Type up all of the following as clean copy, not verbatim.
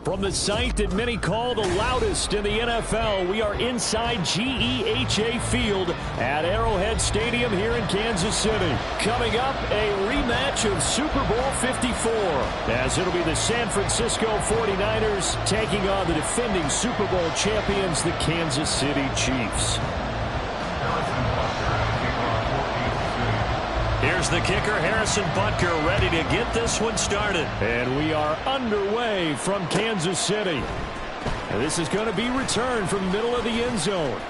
From the site that many call the loudest in the NFL, we are inside GEHA Field at Arrowhead Stadium here in Kansas City. Coming up, a rematch of Super Bowl 54, as it'll be the San Francisco 49ers taking on the defending Super Bowl champions, the Kansas City Chiefs. Here's the kicker, Harrison Butker, ready to get this one started. And we are underway from Kansas City. And this is going to be returned from the middle of the end zone.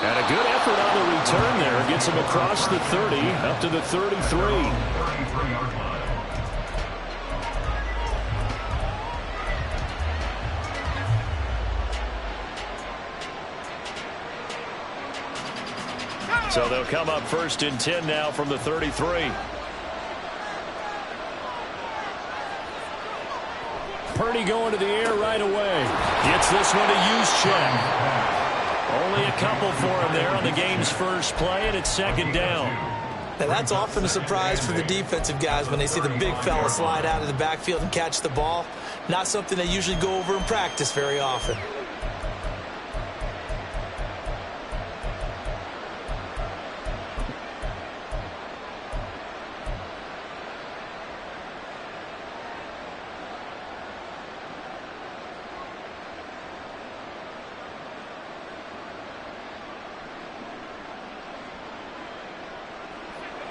And a good effort on the return there. Gets him across the 30, up to the 33. So they'll come up first and 10 now from the 33. Purdy going to the air right away. Gets this one to Juszczyk. Only a couple for him there on the game's first play, and it's second down. Now that's often a surprise for the defensive guys when they see the big fella slide out of the backfield and catch the ball. Not something they usually go over in practice very often.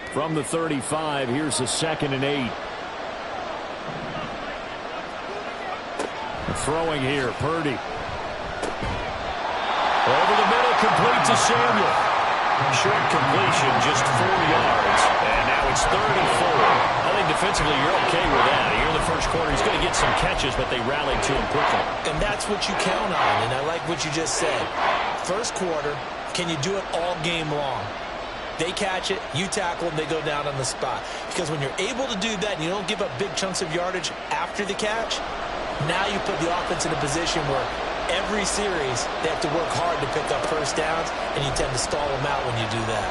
From the 35, here's a 2nd and 8. Throwing here, Purdy. Over the middle, complete to Samuel. Short completion, just 4 yards. And now it's 3rd and 4. I think defensively you're okay with that. Here in the first quarter, he's going to get some catches, but they rallied to him quickly. And that's what you count on, and I like what you just said. First quarter, can you do it all game long? They catch it, you tackle them, they go down on the spot. Because when you're able to do that and you don't give up big chunks of yardage after the catch, now you put the offense in a position where every series they have to work hard to pick up first downs, and you tend to stall them out when you do that.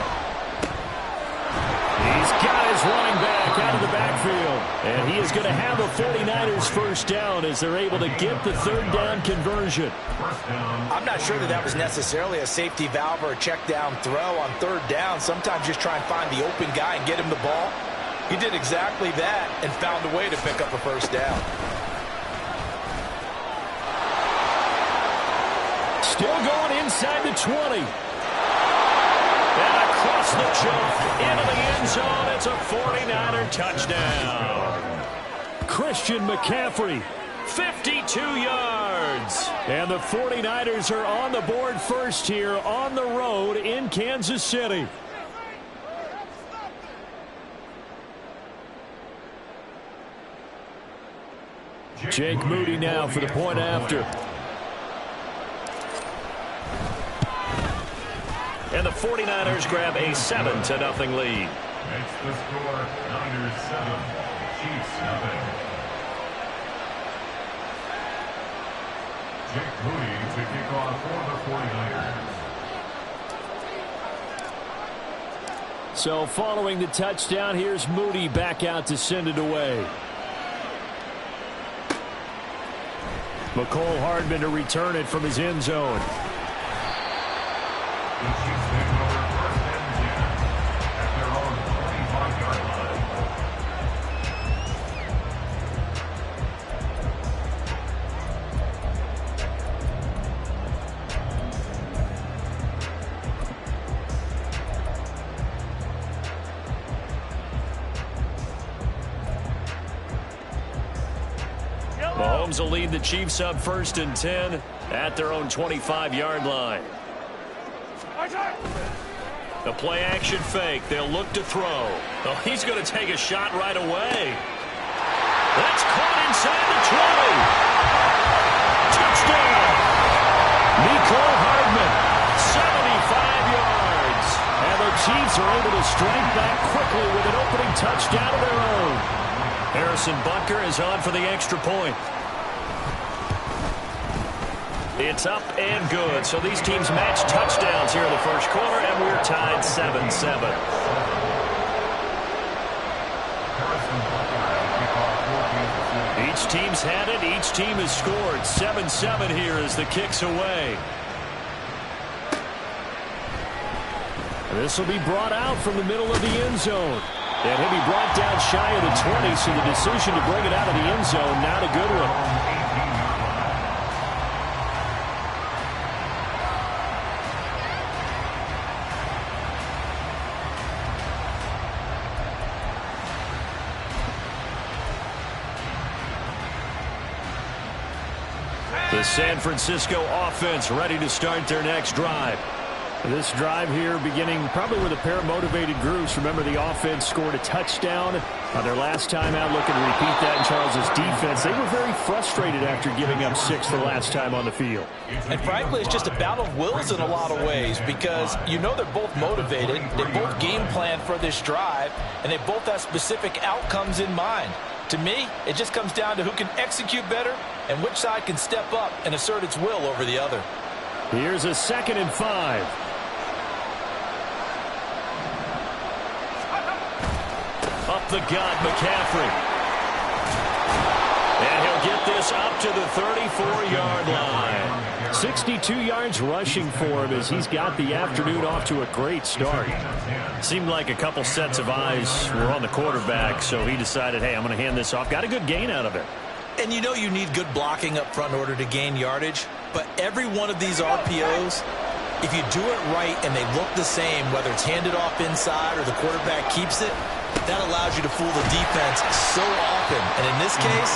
He's got his running back out of the backfield. And he is going to have a 49ers first down as they're able to get the 3rd down conversion. I'm not sure that was necessarily a safety valve or a check down throw on 3rd down. Sometimes just try and find the open guy and get him the ball. He did exactly that and found a way to pick up a first down. Still going inside the 20. And across the jump into the end zone. It's a 49er touchdown. Christian McCaffrey, 52 yards. And the 49ers are on the board first here on the road in Kansas City. Jake Moody now for the point after. And the 49ers grab a 7-0 lead. Makes the score Niners 7, Chiefs 0. Jake Moody to kick off for the 49ers. So following the touchdown, here's Moody back out to send it away. McCole Hardman to return it from his end zone. The Chiefs take over 1st and 10 at their own 25-yard line. Mahomes will lead the Chiefs up 1st and 10 at their own 25-yard line. The play action fake. They'll look to throw. Oh, he's going to take a shot right away. That's caught inside the 20. Touchdown. Mecole Hardman, 75 yards. And the Chiefs are able to strike back quickly with an opening touchdown of their own. Harrison Butker is on for the extra point. It's up and good. So these teams match touchdowns here in the first quarter, and we're tied 7-7. Each teams had it. Each team has scored. 7-7 here as the kick's away. This will be brought out from the middle of the end zone. And he'll be brought down shy of the 20, so the decision to bring it out of the end zone, not a good one. The San Francisco offense ready to start their next drive. This drive here beginning probably with a pair of motivated groups. Remember, the offense scored a touchdown on their last time out, looking to repeat that in Charles' defense. They were very frustrated after giving up 6 the last time on the field. And frankly, it's just a battle of wills in a lot of ways because you know they're both motivated. They both game plan for this drive, and they both have specific outcomes in mind. To me, it just comes down to who can execute better and which side can step up and assert its will over the other. Here's a 2nd and 5. Up the gut, McCaffrey. And he'll get this up to the 34-yard line. 62 yards rushing for him as he's got the afternoon off to a great start. Seemed like a couple sets of eyes were on the quarterback, so he decided, hey, I'm going to hand this off. Got a good gain out of it. And you know you need good blocking up front in order to gain yardage, but every one of these RPOs, if you do it right and they look the same, whether it's handed off inside or the quarterback keeps it, that allows you to fool the defense so often. And in this case,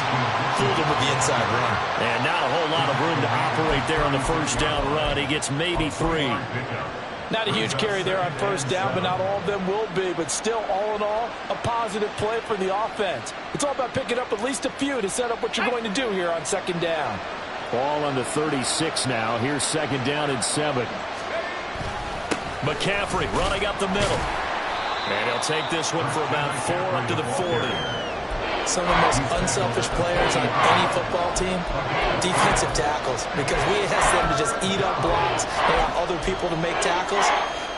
fooled them with the inside run. And not a whole lot of room to operate there on the first down run. He gets maybe 3. Not a huge carry there on first down, but not all of them will be. But still, all in all, a positive play for the offense. It's all about picking up at least a few to set up what you're going to do here on 2nd down. Ball on the 36 now. Here's 2nd down and 7. McCaffrey running up the middle. And he'll take this one for about 4 up to the 40. Some of the most unselfish players on any football team, defensive tackles, because we ask them to just eat up blocks and allow other people to make tackles.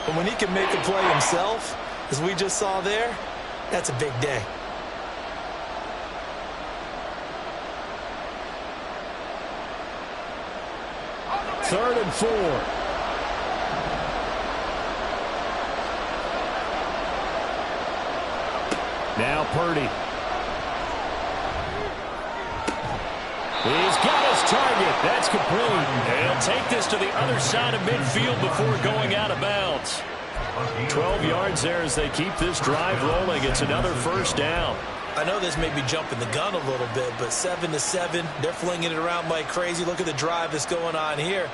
But when he can make a play himself, as we just saw there, that's a big day. Third and 4. Now Purdy. He's got his target. That's complete. He'll take this to the other side of midfield before going out of bounds. 12 yards there as they keep this drive rolling. It's another first down. I know this may be jumping the gun a little bit, but 7-7, they're flinging it around like crazy. Look at the drive that's going on here.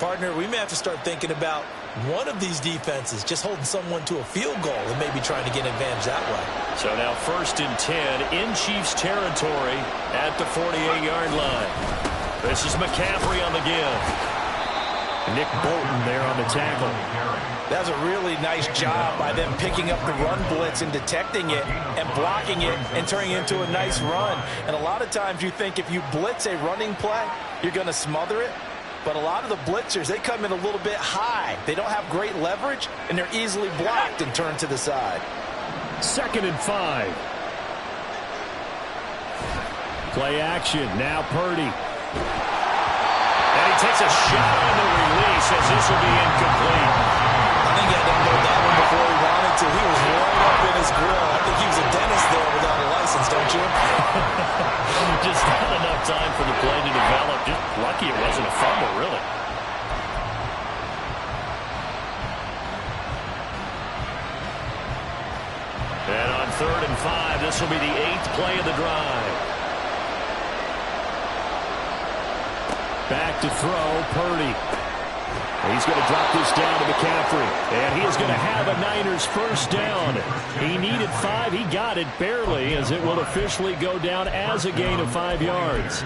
Partner, we may have to start thinking about one of these defenses just holding someone to a field goal and maybe trying to get an advantage that way. So now 1st and 10 in Chiefs territory at the 48-yard line. This is McCaffrey on the give. Nick Bolton there on the tackle. That was a really nice job by them picking up the run blitz and detecting it and blocking it and turning it into a nice run. And a lot of times you think if you blitz a running play, you're going to smother it. But a lot of the blitzers, they come in a little bit high. They don't have great leverage, and they're easily blocked and turned to the side. 2nd and 5. Play action. Now Purdy. And he takes a shot on the release as this will be incomplete. I think he had to unload that one before he wanted to. He was right up in his grill. I think he was a dentist there without a license, don't you? Just not enough time for the play to develop. Just lucky it wasn't a fumble, really. And on 3rd and 5, this will be the 8th play of the drive. Back to throw, Purdy. He's going to drop this down to McCaffrey. And he is going to have a Niners first down. He needed 5. He got it barely as it will officially go down as a gain of 5 yards.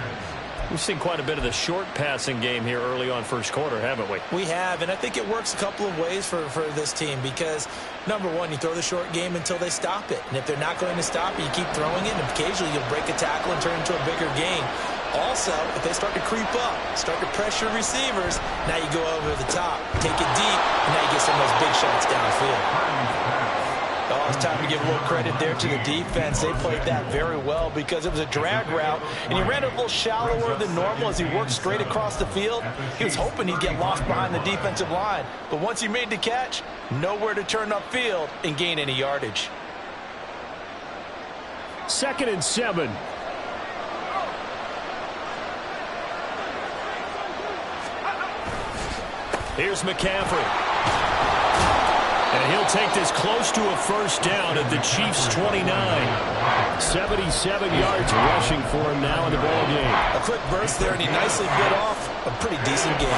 We've seen quite a bit of the short passing game here early on first quarter, haven't we? We have, and I think it works a couple of ways for this team because, number one, you throw the short game until they stop it. And if they're not going to stop it, you keep throwing it, and occasionally you'll break a tackle and turn it into a bigger gain. Also, if they start to creep up, start to pressure receivers, now you go over the top, take it deep, and now you get some of those big shots downfield. Oh, It's time to give a little credit there to the defense. They played that very well because it was a drag route, and he ran it a little shallower than normal as he worked straight across the field. He was hoping he'd get lost behind the defensive line, but once he made the catch, nowhere to turn upfield and gain any yardage. 2nd and 7. Here's McCaffrey. And he'll take this close to a first down at the Chiefs' 29. 77 yards rushing for him now in the ball game. A quick burst there, and he nicely bit off a pretty decent game.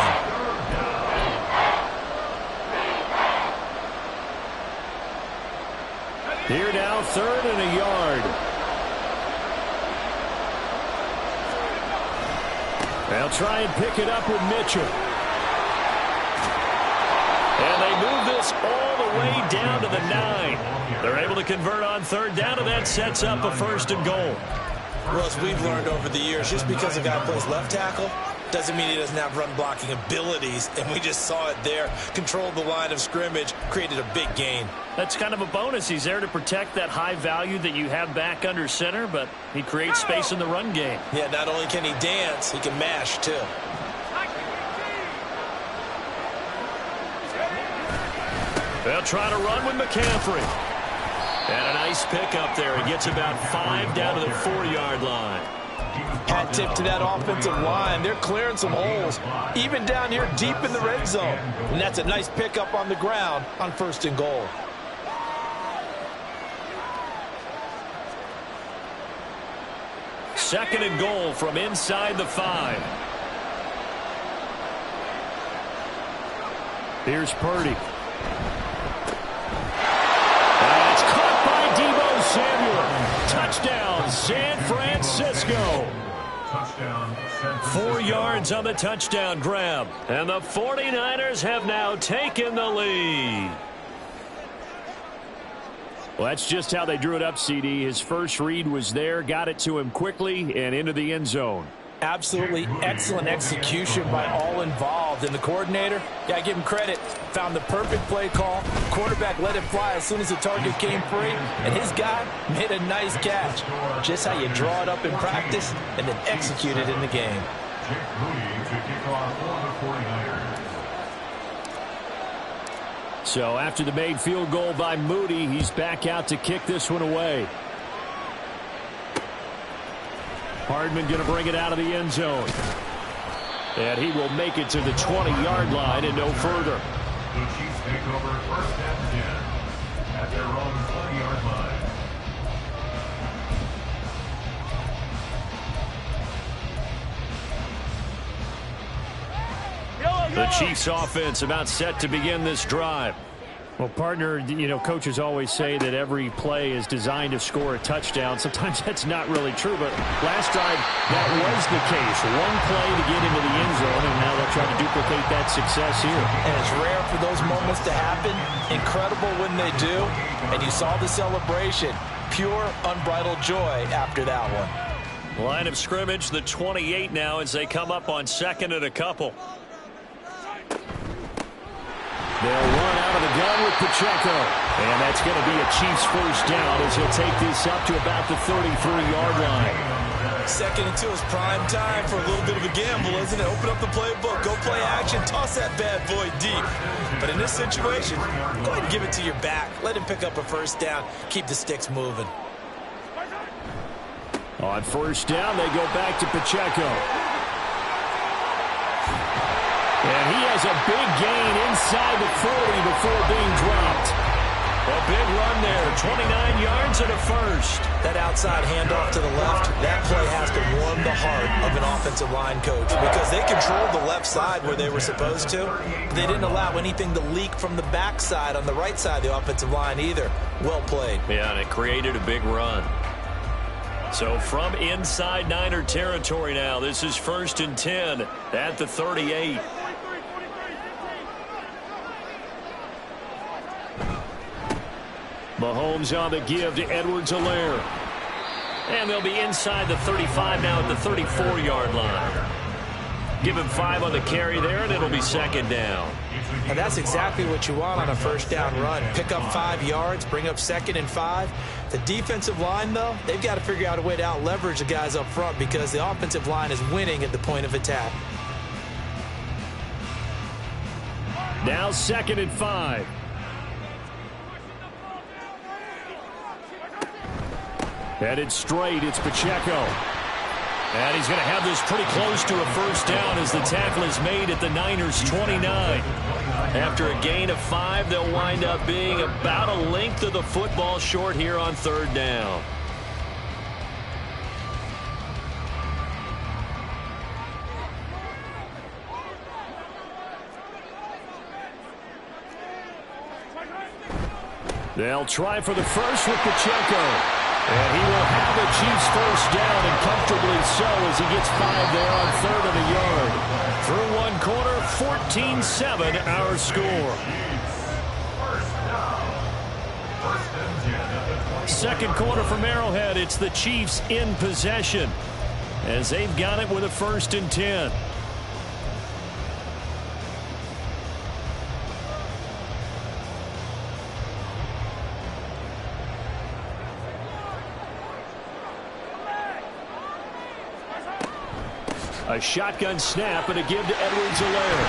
Here now, 3rd and a yard. They'll try and pick it up with Mitchell. And they move this all the way down to the 9. They're able to convert on 3rd down, and that sets up a 1st and goal. Well, as we've learned over the years, just because a guy plays left tackle doesn't mean he doesn't have run-blocking abilities, and we just saw it there. Controlled the line of scrimmage, created a big gain. That's kind of a bonus. He's there to protect that high value that you have back under center, but he creates space in the run game. Yeah, not only can he dance, he can mash, too. They'll try to run with McCaffrey. And a nice pickup there. He gets about 5 down to the 4-yard line. Hat tip to that offensive line. They're clearing some holes, even down here deep in the red zone. And that's a nice pickup on the ground on 1st and goal. Second and goal from inside the 5. Here's Purdy. It's caught by Deebo Samuel. Touchdown, San Francisco. 4 yards on the touchdown grab. And the 49ers have now taken the lead. Well, that's just how they drew it up, CD. His first read was there, got it to him quickly, and into the end zone. Absolutely excellent execution by all involved. And the coordinator, got to give him credit, found the perfect play call. Quarterback let it fly as soon as the target came free. And his guy made a nice catch. Just how you draw it up in practice and then execute it in the game. So after the made field goal by Moody, he's back out to kick this one away. Hardman going to bring it out of the end zone. And he will make it to the 20-yard line and no further. The Chiefs take over 1st and 10 at their own 20-yard line. The Chiefs offense about set to begin this drive. Well, partner, you know, coaches always say that every play is designed to score a touchdown. Sometimes that's not really true, but last drive that was the case. One play to get into the end zone, and now they'll try to duplicate that success here. And it's rare for those moments to happen. Incredible when they do. And you saw the celebration. Pure, unbridled joy after that one. Line of scrimmage, the 28 now as they come up on 2nd and a couple. They'll run out of the gun with Pacheco. And that's going to be a Chiefs first down as he'll take this up to about the 33-yard line. 2nd and 2 is prime time for a little bit of a gamble, isn't it? Open up the playbook, go play action, toss that bad boy deep. But in this situation, go ahead and give it to your back. Let him pick up a first down. Keep the sticks moving. On first down, they go back to Pacheco. And he has a big gain inside the 40 before being dropped. A big run there, 29 yards and a first. That outside handoff to the left, that play has to warm the heart of an offensive line coach because they controlled the left side where they were supposed to. They didn't allow anything to leak from the backside on the right side of the offensive line either. Well played. Yeah, and it created a big run. So from inside Niner territory now, this is 1st and 10 at the 38. Mahomes on the give to Edwards-Helaire. And they'll be inside the 35 now at the 34-yard line. Give him 5 on the carry there, and it'll be second down. And that's exactly what you want on a first down run. Pick up 5 yards, bring up 2nd and 5. The defensive line, though, they've got to figure out a way to out-leverage the guys up front because the offensive line is winning at the point of attack. Now 2nd and 5. Headed straight, it's Pacheco. And he's going to have this pretty close to a first down as the tackle is made at the Niners' 29. After a gain of 5, they'll wind up being about a length of the football short here on 3rd down. They'll try for the first with Pacheco. And he will have the Chiefs first down, and comfortably so as he gets 5 there on 3rd and a yard. Through one quarter, 14-7 our score. Second quarter from Arrowhead, it's the Chiefs in possession as they've got it with a 1st and 10. A shotgun snap and a give to Edwards-Helaire.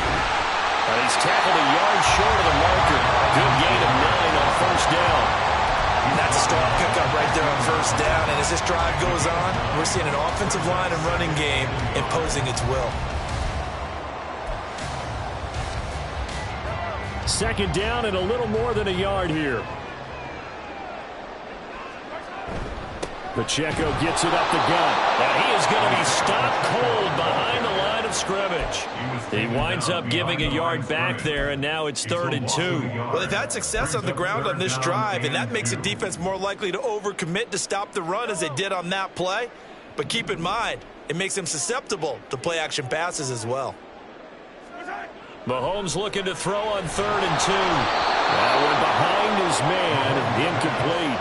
He's tackled a yard short of the marker. Good gain of 9 on first down. That's a strong pickup right there on first down. And as this drive goes on, we're seeing an offensive line and running game imposing its will. 2nd down and a little more than a yard here. Pacheco gets it up the gut. And he is going to be stopped cold behind the line of scrimmage. He winds up giving a yard back there, and now it's 3rd and 2. Well, they've had success on the ground on this drive, and that makes the defense more likely to overcommit to stop the run as they did on that play. But keep in mind, it makes them susceptible to play-action passes as well. Mahomes looking to throw on 3rd and 2. That one behind his man, incomplete.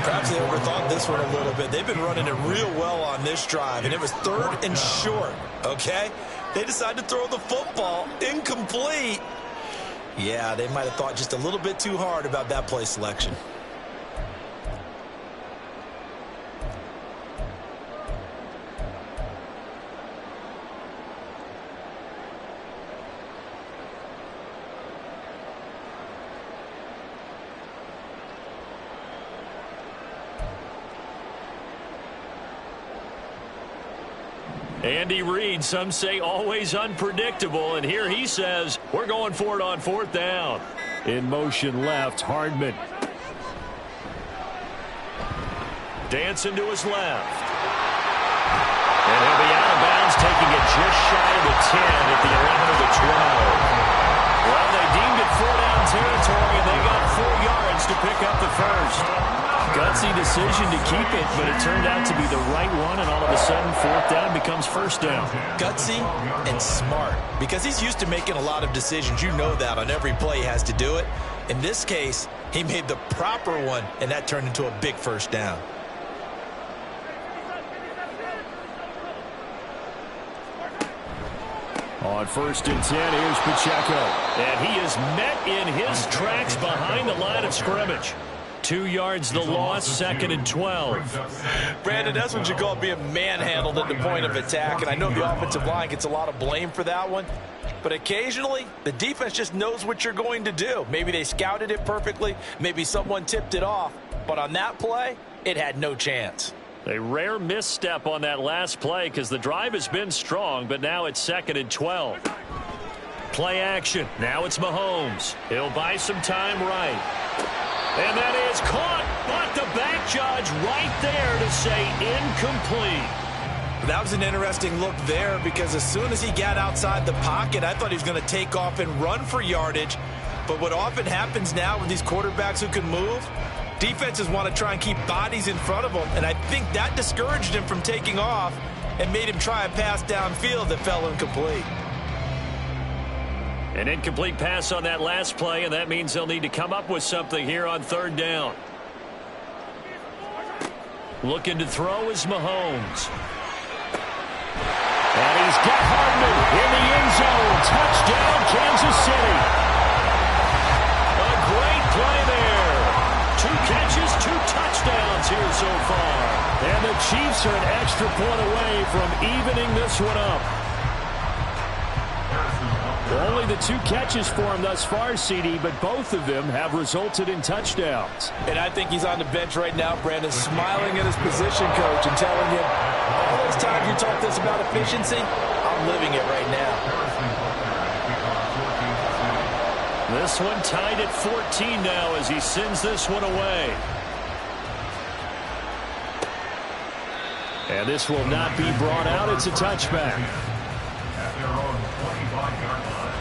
Perhaps they overthought this one a little bit. They've been running it real well on this drive, and it was 3rd and short, okay? They decided to throw the football incomplete. Yeah, they might have thought just a little bit too hard about that play selection. Andy Reid, some say always unpredictable, and here he says we're going for it on 4th down. In motion left, Hardman. Dancing to his left. And he'll be out of bounds, taking it just shy of the 10 at the 11 of the 12. Well, they deemed it 4-down territory, and they got 4 yards to pick up the first. Gutsy decision to keep it, but it turned out to be the right one, and all of a sudden, 4th down becomes 1st down. Gutsy and smart, because he's used to making a lot of decisions. You know that on every play he has to do it. In this case, he made the proper one, and that turned into a big 1st down. On 1st and 10, here's Pacheco. And he is met in his tracks behind the line of scrimmage. 2 yards the loss, 2nd and 12. Brandon, that's what you call being manhandled at the point of attack. And I know the offensive line gets a lot of blame for that one. But occasionally, the defense just knows what you're going to do. Maybe they scouted it perfectly. Maybe someone tipped it off. But on that play, it had no chance. A rare misstep on that last play because the drive has been strong, but now it's 2nd and 12. Play action. Now it's Mahomes. He'll buy some time right. And that is caught, but the back judge right there to say incomplete. That was an interesting look there because as soon as he got outside the pocket, I thought he was going to take off and run for yardage. But what often happens now with these quarterbacks who can move, defenses want to try and keep bodies in front of them, and I think that discouraged him from taking off and made him try a pass downfield that fell incomplete. An incomplete pass on that last play, and that means they'll need to come up with something here on 3rd down. Looking to throw is Mahomes. And he He's got Hardman in the end zone. Touchdown, Kansas City. A great play there. 2 catches, 2 touchdowns here so far. And the Chiefs are an extra point away from evening this one up. Only the 2 catches for him thus far, CD, but both of them have resulted in touchdowns. And I think he's on the bench right now, Brandon, smiling at his position coach and telling him, all those times you talked to us about efficiency, I'm living it right now. This one tied at 14 now as he sends this one away. And this will not be brought out. It's a touchback. At their own 25-yard line.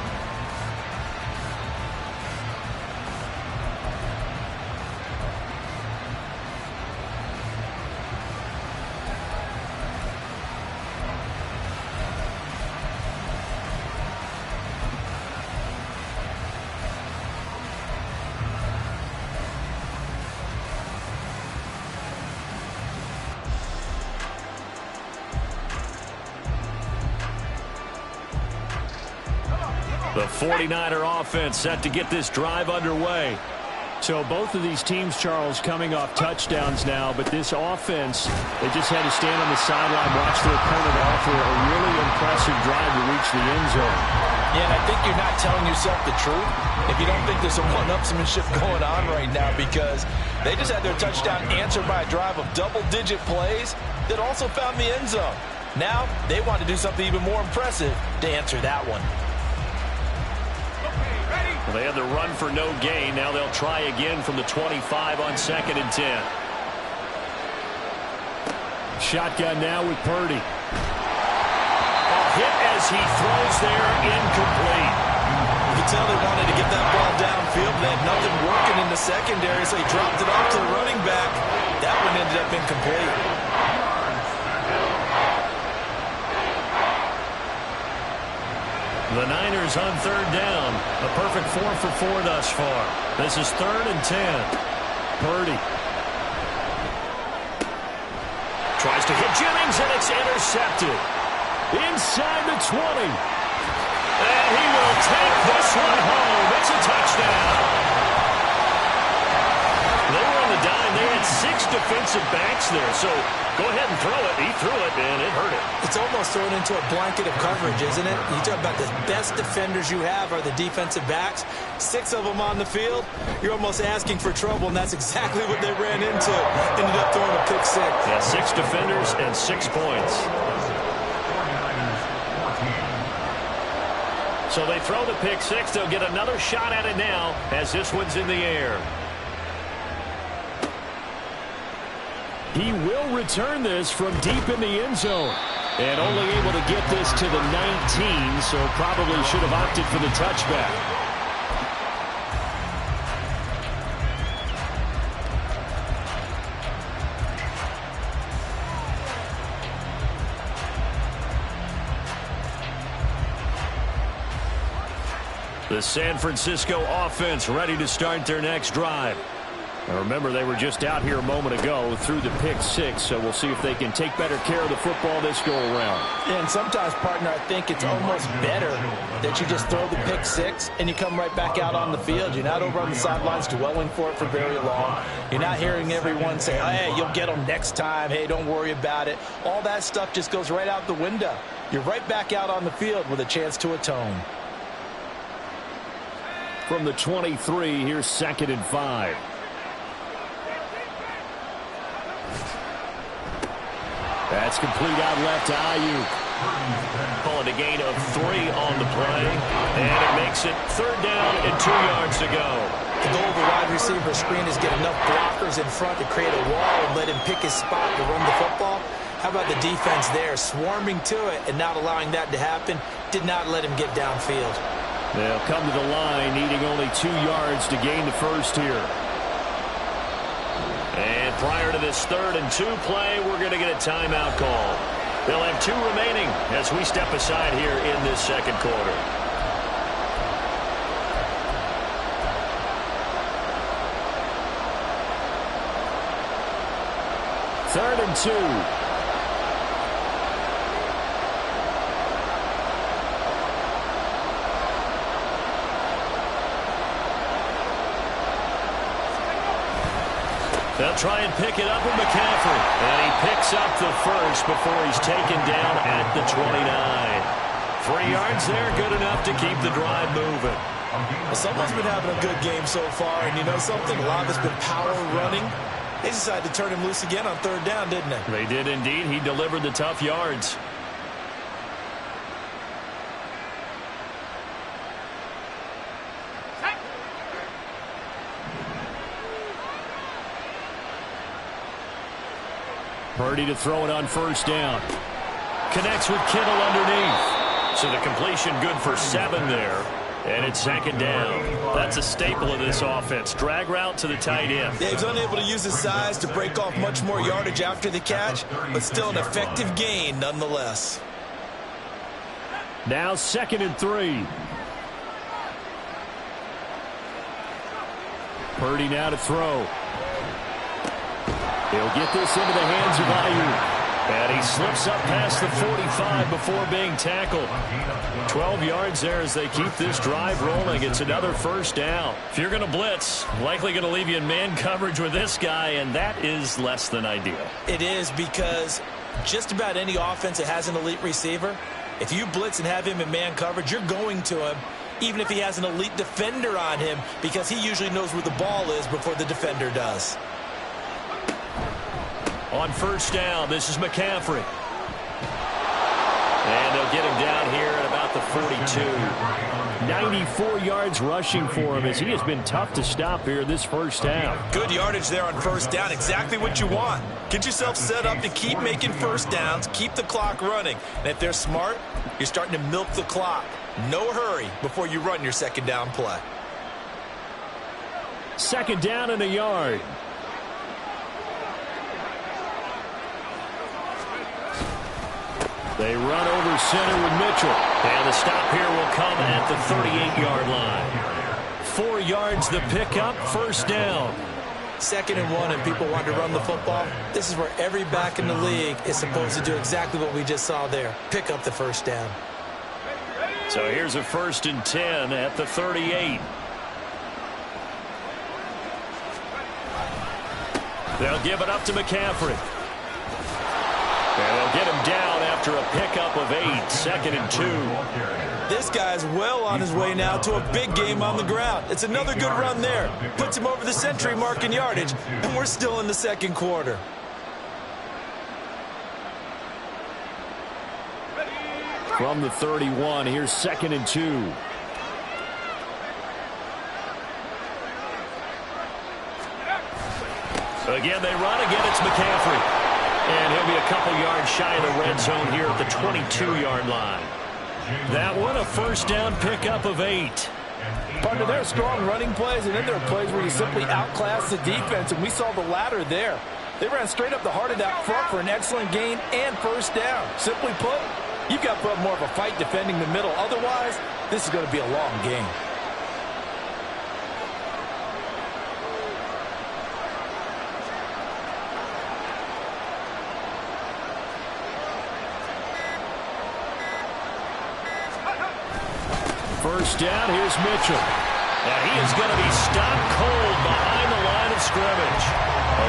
The 49er offense set to get this drive underway. So both of these teams, Charles, coming off touchdowns now, but this offense, they just had to stand on the sideline, watch their opponent offer a really impressive drive to reach the end zone. Yeah, and I think you're not telling yourself the truth if you don't think there's some one-upsmanship going on right now, because they just had their touchdown answered by a drive of double-digit plays that also found the end zone. Now they want to do something even more impressive to answer that one. Well, they had the run for no gain. Now they'll try again from the 25 on 2nd and 10. Shotgun now with Purdy. A hit as he throws there, incomplete. You can tell they wanted to get that ball downfield. They had nothing working in the secondary, so he dropped it off to the running back. That one ended up incomplete. The Niners on 3rd down. A perfect 4 for 4 thus far. This is 3rd and 10. Purdy. Tries to hit Jennings, and it's intercepted. Inside the 20. And he will take this one home. It's a touchdown. They were on the dime. They had 6 defensive backs there. So go ahead and throw it. He threw it, and it hurt it. It's almost thrown into a blanket of coverage, isn't it? You talk about the best defenders you have are the defensive backs. 6 of them on the field. You're almost asking for trouble, and that's exactly what they ran into. Ended up throwing a pick 6. Yeah, 6 defenders and 6 points. So they throw the pick 6. They'll get another shot at it now as this one's in the air. He will return this from deep in the end zone. And only able to get this to the 19, so probably should have opted for the touchback. The San Francisco offense ready to start their next drive. Now remember, they were just out here a moment ago through the pick 6, so we'll see if they can take better care of the football this go-around. And sometimes, partner, I think it's almost better that you just throw the pick 6 and you come right back out on the field. You're not over on the sidelines dwelling for it for very long. You're not hearing everyone say, hey, you'll get them next time. Hey, don't worry about it. All that stuff just goes right out the window. You're right back out on the field with a chance to atone. From the 23, here's 2nd and 5. That's complete out left to Ayuk. Calling a gain of 3 on the play. And it makes it 3rd down and 2 yards to go. The goal of the wide receiver screen is get enough blockers in front to create a wall and let him pick his spot to run the football. How about the defense there, swarming to it and not allowing that to happen? Did not let him get downfield. They'll come to the line, needing only 2 yards to gain the first here. And prior to this 3rd and 2 play, we're going to get a timeout call. They'll have 2 remaining as we step aside here in this 2nd quarter. Third and 2. They'll try and pick it up with McCaffrey. And he picks up the first before he's taken down at the 29. 3 yards there, good enough to keep the drive moving. Well, someone's been having a good game so far, and you know something? A lot of it's been power running. They decided to turn him loose again on 3rd down, didn't they? They did indeed. He delivered the tough yards. Purdy to throw it on 1st down. Connects with Kittle underneath. So the completion good for 7 there. And it's 2nd down. That's a staple of this offense. Drag route to the tight end. Dave's unable to use his size to break off much more yardage after the catch, but still an effective gain nonetheless. Now 2nd and 3. Purdy now to throw. He'll get this into the hands of Ayuk. And he slips up past the 45 before being tackled. 12 yards there as they keep this drive rolling. It's another 1st down. If you're going to blitz, likely going to leave you in man coverage with this guy, and that is less than ideal. It is, because just about any offense that has an elite receiver, if you blitz and have him in man coverage, you're going to him, even if he has an elite defender on him, because he usually knows where the ball is before the defender does. On 1st down, this is McCaffrey. And they'll get him down here at about the 42. 94 yards rushing for him as he has been tough to stop here this 1st half. Good yardage there on 1st down. Exactly what you want. Get yourself set up to keep making 1st downs, keep the clock running. And if they're smart, you're starting to milk the clock. No hurry before you run your 2nd down play. 2nd down and a yard. They run over center with Mitchell. And the stop here will come at the 38-yard line. 4 yards the pickup, 1st down. 2nd and 1 and people want to run the football. This is where every back in the league is supposed to do exactly what we just saw there. Pick up the 1st down. So here's a 1st and 10 at the 38. They'll give it up to McCaffrey. And they'll get him down after a pickup of 8, 2nd and 2. This guy's well on his way now to a big game on the ground. It's another good run there. Puts him over the century mark in yardage, and we're still in the 2nd quarter. From the 31, here's 2nd and 2. Again, they run. Again, it's McCaffrey. And he'll be a couple yards shy of the red zone here at the 22-yard line. That one, a 1st down pickup of 8. Partner, there are strong running plays, and then there are plays where you simply outclass the defense, and we saw the latter there. They ran straight up the heart of that front for an excellent gain and 1st down. Simply put, you've got to put up more of a fight defending the middle. Otherwise, this is going to be a long game. First down, here's Mitchell. And he is going to be stopped cold behind the line of scrimmage.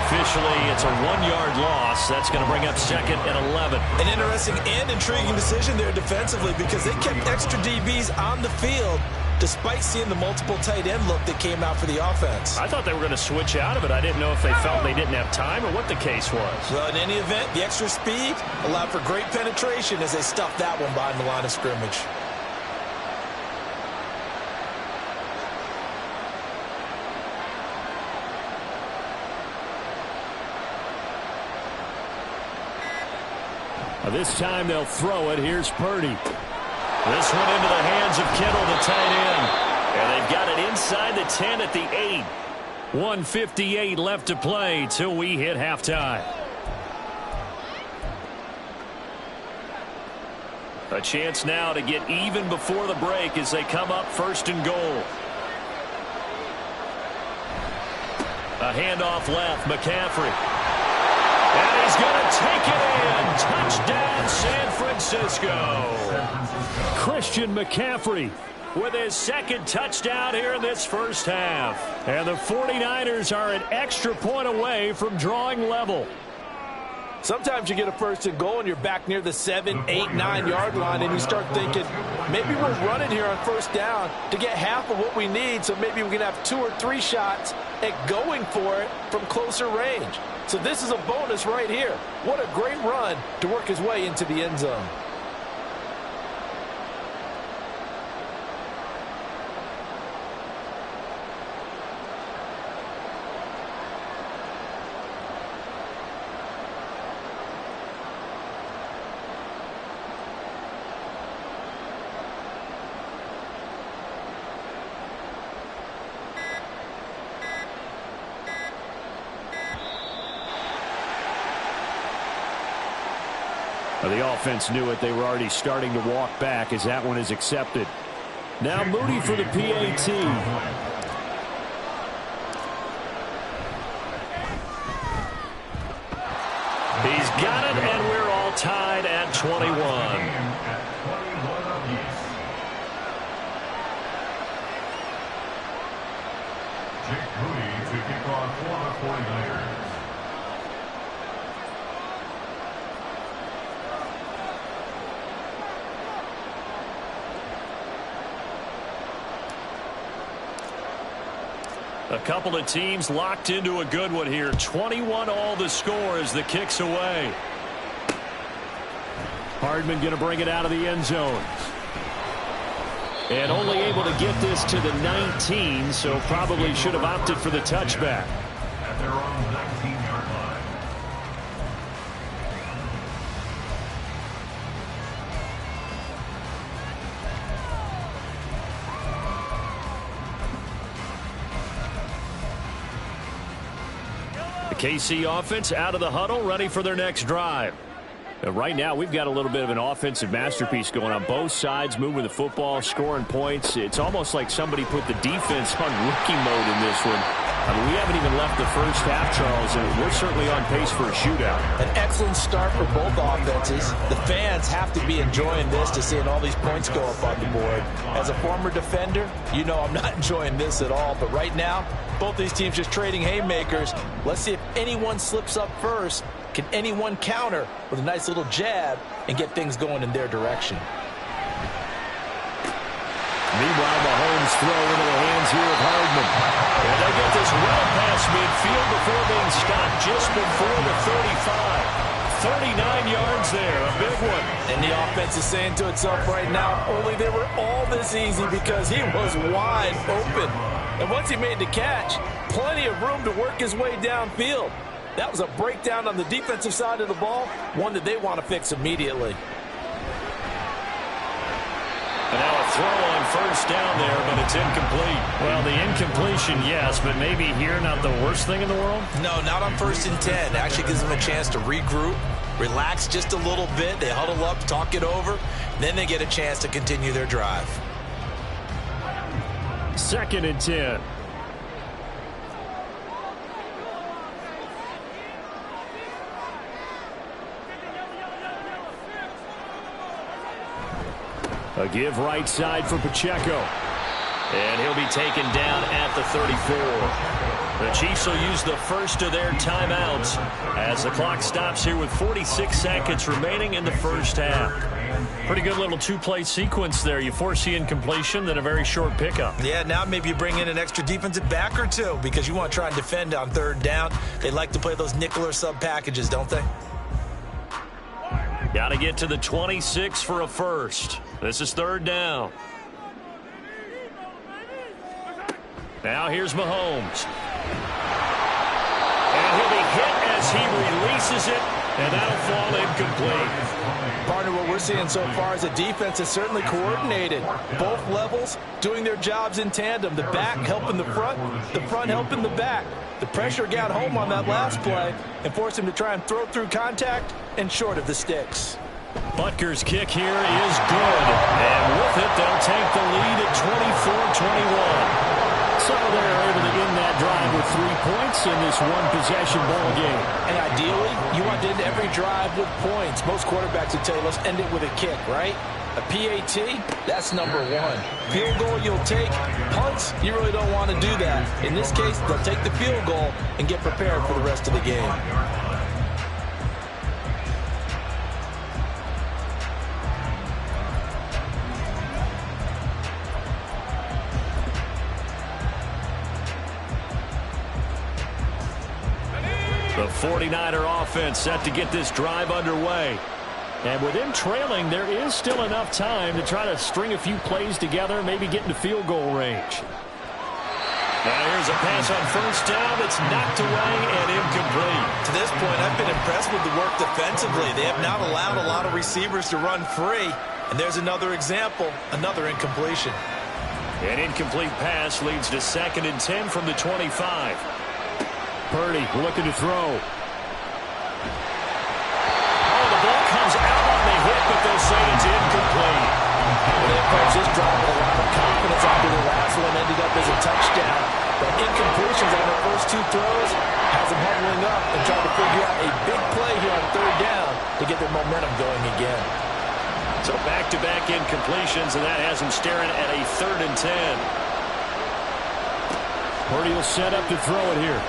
Officially, it's a 1-yard loss. That's going to bring up 2nd and 11. An interesting and intriguing decision there defensively, because they kept extra DBs on the field despite seeing the multiple tight end look that came out for the offense. I thought they were going to switch out of it. I didn't know if they felt they didn't have time or what the case was. Well, in any event, the extra speed allowed for great penetration as they stuffed that one behind the line of scrimmage. This time they'll throw it. Here's Purdy. This one into the hands of Kittle, the tight end. And they've got it inside the 10 at the 8. 1:58 left to play till we hit halftime. A chance now to get even before the break as they come up 1st and goal. A handoff left, McCaffrey. And he's going to take it in. Touchdown, San Francisco. Christian McCaffrey with his second touchdown here in this first half. And the 49ers are an extra point away from drawing level. Sometimes you get a first and goal and you're back near the 7, 8, 9-yard line and you start thinking, maybe we'll run it here on first down to get half of what we need, so maybe we can have 2 or 3 shots at going for it from closer range. So this is a bonus right here. What a great run to work his way into the end zone. The offense knew it. They were already starting to walk back as that one is accepted. Now Moody for the PAT. He's got it, and we're all tied at 21. Jake Moody to kick off for the 49ers. A couple of teams locked into a good one here. 21 all the score as the kick's away. Hardman going to bring it out of the end zone. And only able to get this to the 19, so probably should have opted for the touchback. At their own 19-yard line. KC offense out of the huddle, ready for their next drive. Right now, we've got a little bit of an offensive masterpiece going on both sides, moving the football, scoring points. It's almost like somebody put the defense on rookie mode in this one. I mean, we haven't even left the first half, Charles, and we're certainly on pace for a shootout. An excellent start for both offenses. The fans have to be enjoying this to seeing all these points go up on the board. As a former defender, you know I'm not enjoying this at all. But right now, both these teams just trading haymakers. Let's see if anyone slips up first. Can anyone counter with a nice little jab and get things going in their direction? Meanwhile, Mahomes throw into the hands here of Hardman. And they get this well past midfield before being stopped just before the 35. 39 yards there, a big one. And the offense is saying to itself right now, only they were all this easy because he was wide open. And once he made the catch, plenty of room to work his way downfield. That was a breakdown on the defensive side of the ball, one that they want to fix immediately. And now a throw on first down there, but it's incomplete. Well, the incompletion, yes, but maybe here not the worst thing in the world? No, not on 1st and 10. It actually gives them a chance to regroup, relax just a little bit. They huddle up, talk it over, then they get a chance to continue their drive. 2nd and 10. A give right side for Pacheco. And he'll be taken down at the 34. The Chiefs will use the first of their timeouts as the clock stops here with 46 seconds remaining in the first half. Pretty good little two-play sequence there. You force the incompletion, then a very short pickup. Yeah, now maybe you bring in an extra defensive back or two because you want to try and defend on 3rd down. They like to play those nickel or sub packages, don't they? Got to get to the 26 for a first. This is 3rd down. Now here's Mahomes. And he'll be hit as he releases it, and that'll fall incomplete. Partner, what we're seeing so far is a defense that's certainly coordinated. Both levels doing their jobs in tandem. The back helping the front helping the back. The pressure got home on that last play and forced him to try and throw through contact and short of the sticks. Butker's kick here is good. And with it, they'll take the lead at 24-21. So they're able to end that drive with 3 points in this one-possession ball game. And ideally, you want to end every drive with points. Most quarterbacks would tell you, let's end it with a kick, right? A PAT, that's number one. Field goal you'll take. Punts, you really don't want to do that. In this case, they'll take the field goal and get prepared for the rest of the game. The 49er offense set to get this drive underway. And with him trailing, there is still enough time to try to string a few plays together, maybe get into field goal range. Now here's a pass on first down. It's knocked away and incomplete. To this point, I've been impressed with the work defensively. They have not allowed a lot of receivers to run free. And there's another example, another incompletion. An incomplete pass leads to 2nd and 10 from the 25. Purdy looking to throw. The ball comes out on the hit, but they'll say it's incomplete. They approached this drive with a lot of confidence after the last one ended up as a touchdown. But incompletions on their first 2 throws has them huddling up and trying to figure out a big play here on 3rd down to get their momentum going again. So back-to-back incompletions, and that has them staring at a 3rd and 10. Purdy will set up to throw it here.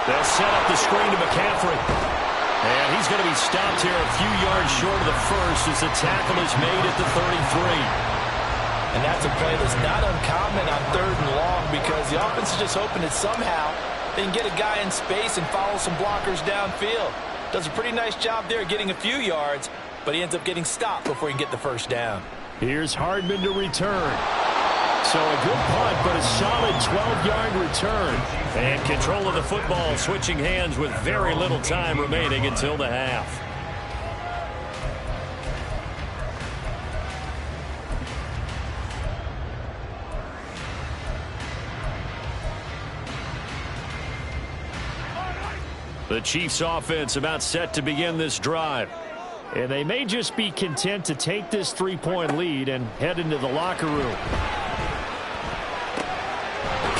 They'll set up the screen to McCaffrey. And he's going to be stopped here a few yards short of the first as the tackle is made at the 33. And that's a play that's not uncommon on 3rd and long because the offense is just hoping that somehow they can get a guy in space and follow some blockers downfield. Does a pretty nice job there getting a few yards, but he ends up getting stopped before he can get the first down. Here's Hardman to return. So a good punt, but a solid 12-yard return. And control of the football switching hands with very little time remaining until the half. The Chiefs offense about set to begin this drive. And they may just be content to take this 3-point lead and head into the locker room.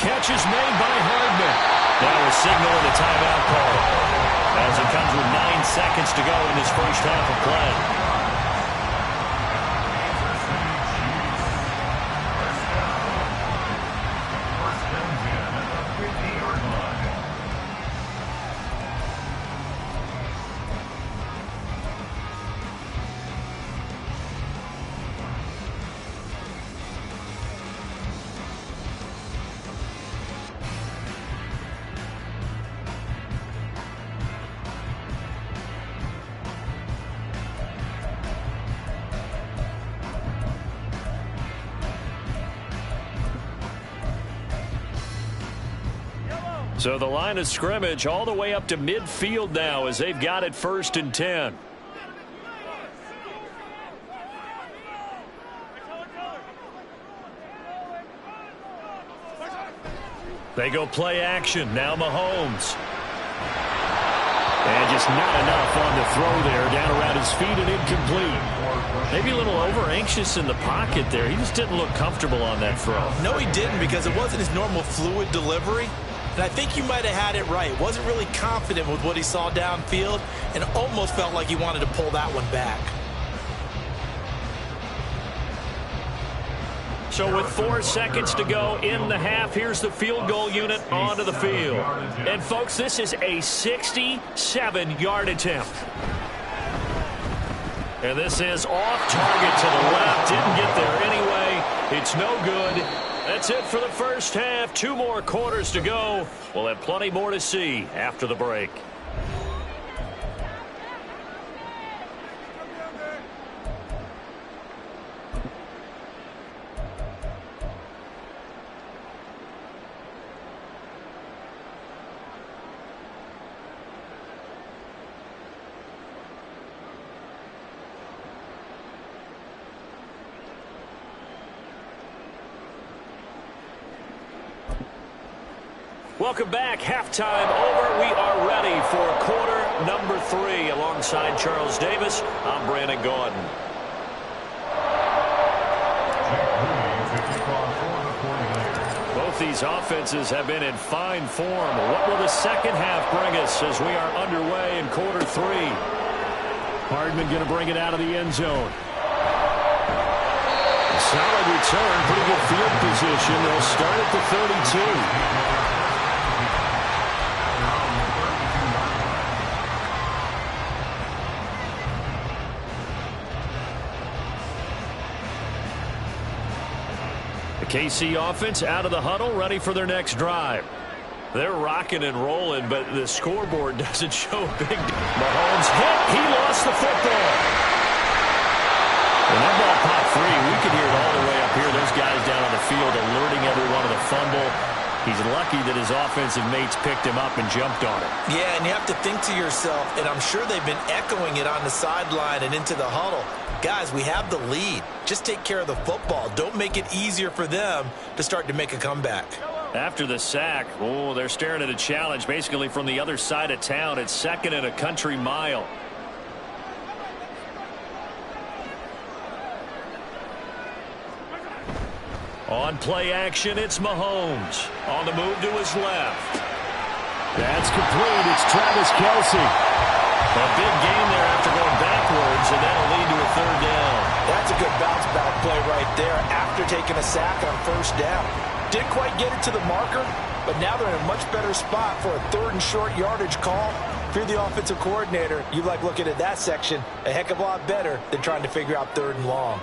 Catch is made by Hardman. Now a signal and a timeout call as it comes with 9 seconds to go in this first half of play. So the line of scrimmage all the way up to midfield now as they've got it 1st and 10. They go play action. Now Mahomes. And just not enough on the throw there. Down around his feet and incomplete. Maybe a little over-anxious in the pocket there. He just didn't look comfortable on that throw. No, he didn't because it wasn't his normal fluid delivery. And I think you might have had it right. Wasn't really confident with what he saw downfield and almost felt like he wanted to pull that one back. So with 4 seconds to go in the half, here's the field goal unit onto the field. And, folks, this is a 67-yard attempt. And this is off target to the left. Didn't get there anyway. It's no good. That's it for the first half. 2 more quarters to go. We'll have plenty more to see after the break. Welcome back. Halftime over. We are ready for quarter number 3. Alongside Charles Davis, I'm Brandon Gaudin. Both the these offenses have been in fine form. What will the second half bring us as we are underway in quarter 3? Hardman going to bring it out of the end zone. Solid return, pretty good field position. They'll start at the 32. KC offense out of the huddle, ready for their next drive. They're rocking and rolling, but the scoreboard doesn't show a big. Mahomes hit. He lost the football. When that ball popped free, we could hear it all the way up here. Those guys down on the field alerting everyone of the fumble. He's lucky that his offensive mates picked him up and jumped on it. Yeah, and you have to think to yourself, and I'm sure they've been echoing it on the sideline and into the huddle. Guys, we have the lead. Just take care of the football. Don't make it easier for them to start to make a comeback. After the sack, they're staring at a challenge basically from the other side of town. It's 2nd and a country mile. On play action, it's Mahomes. On the move to his left. That's complete. It's Travis Kelce. A big gain there after going backwards, and that'll lead to a 3rd down. That's a good bounce-back play right there after taking a sack on 1st down. Didn't quite get it to the marker, but now they're in a much better spot for a 3rd and short yardage call. If you're the offensive coordinator, you like looking at that section a heck of a lot better than trying to figure out 3rd and long.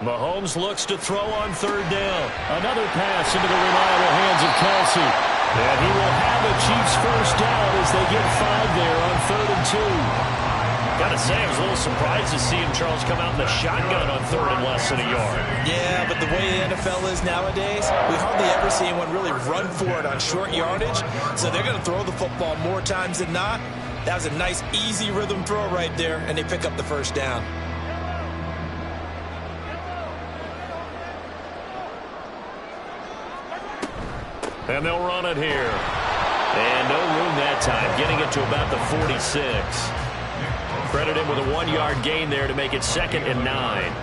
Mahomes looks to throw on 3rd down. Another pass into the reliable hands of Kelce. And he will have a Chiefs 1st down as they get 5 there on 3rd and 2. Gotta say, I was a little surprised to see him, Charles, come out in the shotgun on 3rd and less than a yard. Yeah, but the way the NFL is nowadays, we hardly ever see anyone really run for it on short yardage. So they're going to throw the football more times than not. That was a nice, easy rhythm throw right there, and they pick up the 1st down. And they'll run it here. And no room that time, getting it to about the 46. Credit him with a 1-yard gain there to make it 2nd and 9.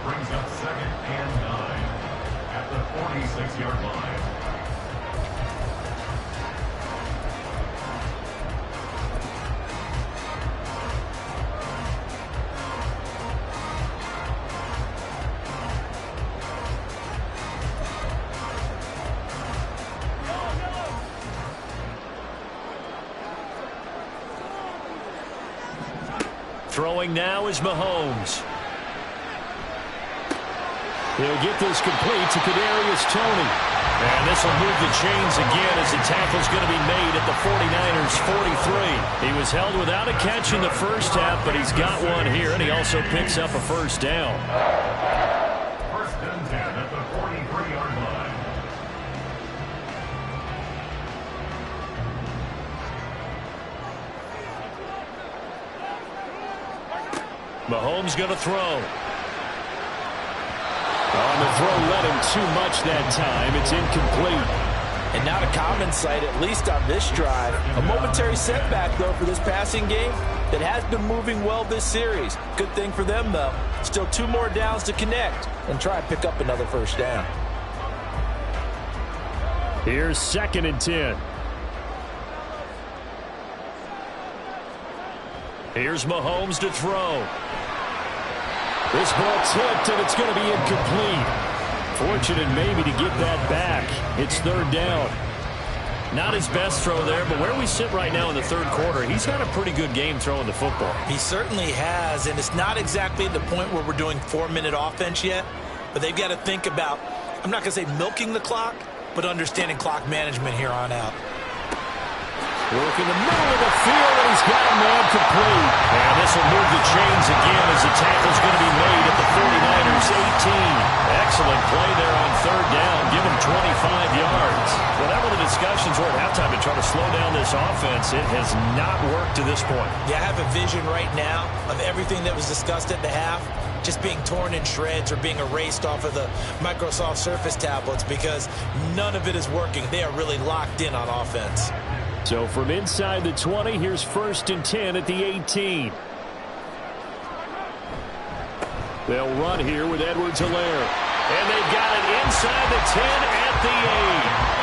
Brings up 2nd and 9 at the 46-yard line. Throwing now is Mahomes. He'll get this complete to Kadarius Toney. And this will move the chains again as the tackle's going to be made at the 49ers 43. He was held without a catch in the 1st half, but he's got one here, and he also picks up a 1st down. 1st and 10 at the 43-yard line. Mahomes going to throw. On the throw, led him too much that time. It's incomplete. And not a common sight, at least on this drive. A momentary setback, though, for this passing game that has been moving well this series. Good thing for them, though. Still 2 more downs to connect and try and pick up another 1st down. Here's 2nd and 10. Here's Mahomes to throw. This ball tipped, and it's going to be incomplete. Fortunate maybe to get that back. It's 3rd down. Not his best throw there, but where we sit right now in the 3rd quarter, he's had a pretty good game throwing the football. He certainly has, and it's not exactly the point where we're doing 4-minute offense yet, but they've got to think about, I'm not going to say milking the clock, but understanding clock management here on out. Work in the middle of the field, and he's got a man complete. And this will move the chains again as the tackle's going to be made at the 49ers 18. Excellent play there on 3rd down. Give him 25 yards. Whatever the discussions were at halftime to try to slow down this offense, it has not worked to this point. Yeah, I have a vision right now of everything that was discussed at the half just being torn in shreds or being erased off of the Microsoft Surface tablets because none of it is working. They are really locked in on offense. So from inside the 20, here's 1st and 10 at the 18. They'll run here with Edwards-Helaire. And they've got it inside the 10 at the 8.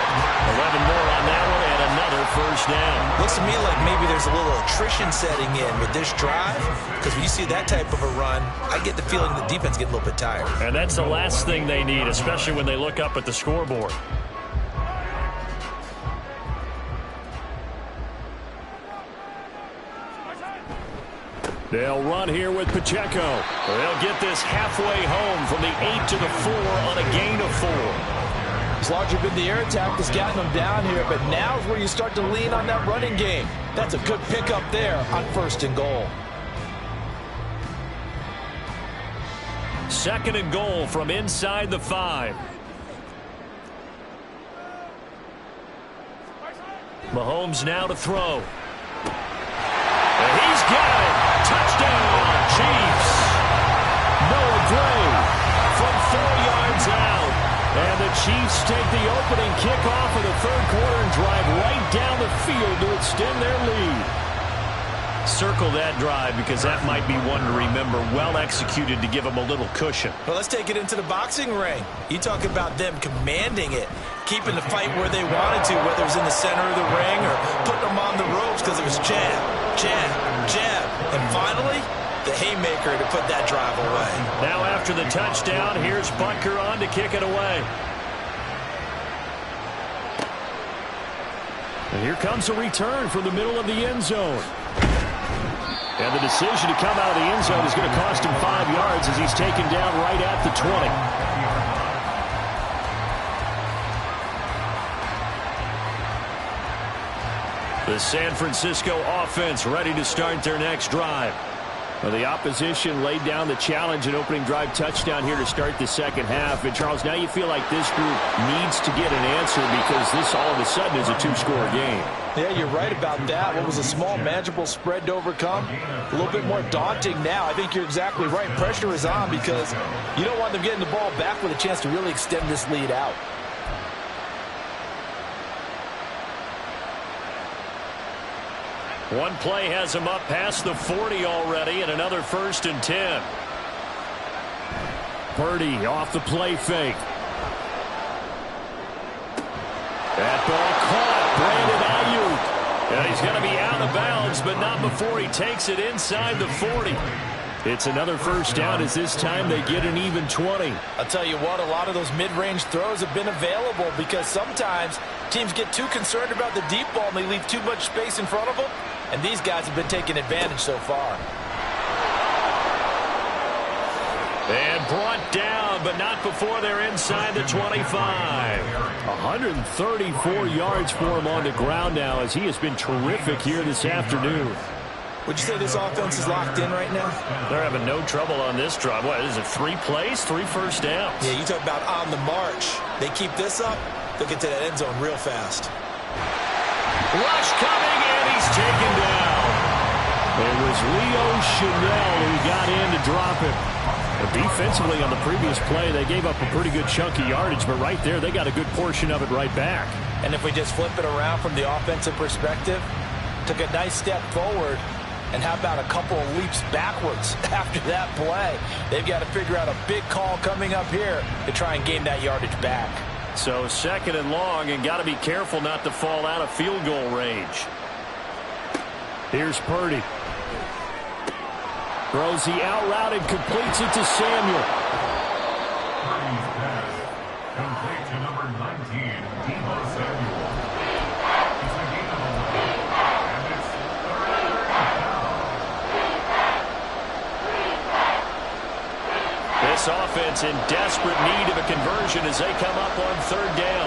11 more on that one and another first down. Looks to me like maybe there's a little attrition setting in with this drive, because when you see that type of a run, I get the feeling the defense get a little bit tired. And that's the last thing they need, especially when they look up at the scoreboard. They'll run here with Pacheco. They'll get this halfway home from the 8 to the 4 on a gain of 4. It's largely been the air attack that's gotten them down here, but now's where you start to lean on that running game. That's a good pickup there on 1st and goal. 2nd and goal from inside the 5. Mahomes now to throw. And he's got it. Touchdown, Chiefs. Noah Gray from 4 yards out. And the Chiefs take the opening kickoff of the 3rd quarter and drive right down the field to extend their lead. Circle that drive because that might be one to remember. Well executed to give them a little cushion. Well, let's take it into the boxing ring. You talk about them commanding it, keeping the fight where they wanted to, whether it was in the center of the ring or putting them on the ropes because it was jab, jab, jab. And finally, the haymaker to put that drive away. Now after the touchdown, here's Butker on to kick it away. And here comes a return from the middle of the end zone. And the decision to come out of the end zone is going to cost him 5 yards as he's taken down right at the 20. The San Francisco offense ready to start their next drive. Well, the opposition laid down the challenge and opening drive touchdown here to start the 2nd half. And, Charles, now you feel like this group needs to get an answer because this all of a sudden is a 2-score game. Yeah, you're right about that. What was a small, manageable spread to overcome? A little bit more daunting now. I think you're exactly right. Pressure is on because you don't want them getting the ball back with a chance to really extend this lead out. One play has him up past the 40 already, and another 1st and 10. Purdy off the play fake. That ball caught. Brandon Ayuk. And he's going to be out of bounds, but not before he takes it inside the 40. It's another first down as this time they get an even 20. I'll tell you what, a lot of those mid-range throws have been available because sometimes teams get too concerned about the deep ball and they leave too much space in front of them. And these guys have been taking advantage so far. And brought down, but not before they're inside the 25. 134 yards for him on the ground now as he has been terrific here this afternoon. Would you say this offense is locked in right now? They're having no trouble on this drive. What is it, 3 plays, 3 first downs? Yeah, you talk about on the march. They keep this up, they'll get to that end zone real fast. Rush coming, and he's taken down. It was Leo Chanel who got in to drop him. But defensively on the previous play, they gave up a pretty good chunk of yardage, but right there, they got a good portion of it right back. And if we just flip it around from the offensive perspective, took a nice step forward, and how about a couple of leaps backwards after that play? They've got to figure out a big call coming up here to try and gain that yardage back. So 2nd and long, and got to be careful not to fall out of field goal range. Here's Purdy. Throws the out route and completes it to Samuel. Purdy's pass complete to number 19, Deebo Samuel. It's a gain of 11, and it's 3rd down. This offense in desperate need of a conversion as they come up on 3rd down.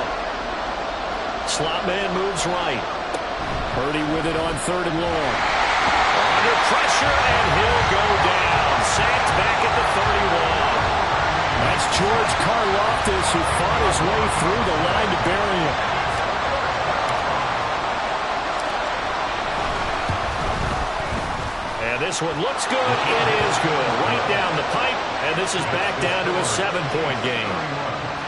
Slot man moves right. Purdy with it on 3rd and long. Under pressure, and he'll go down. Sacked back at the 31. That's George Karlaftis who fought his way through the line to bury him. And this one looks good. It is good. Right down the pipe, and this is back down to a 7-point game.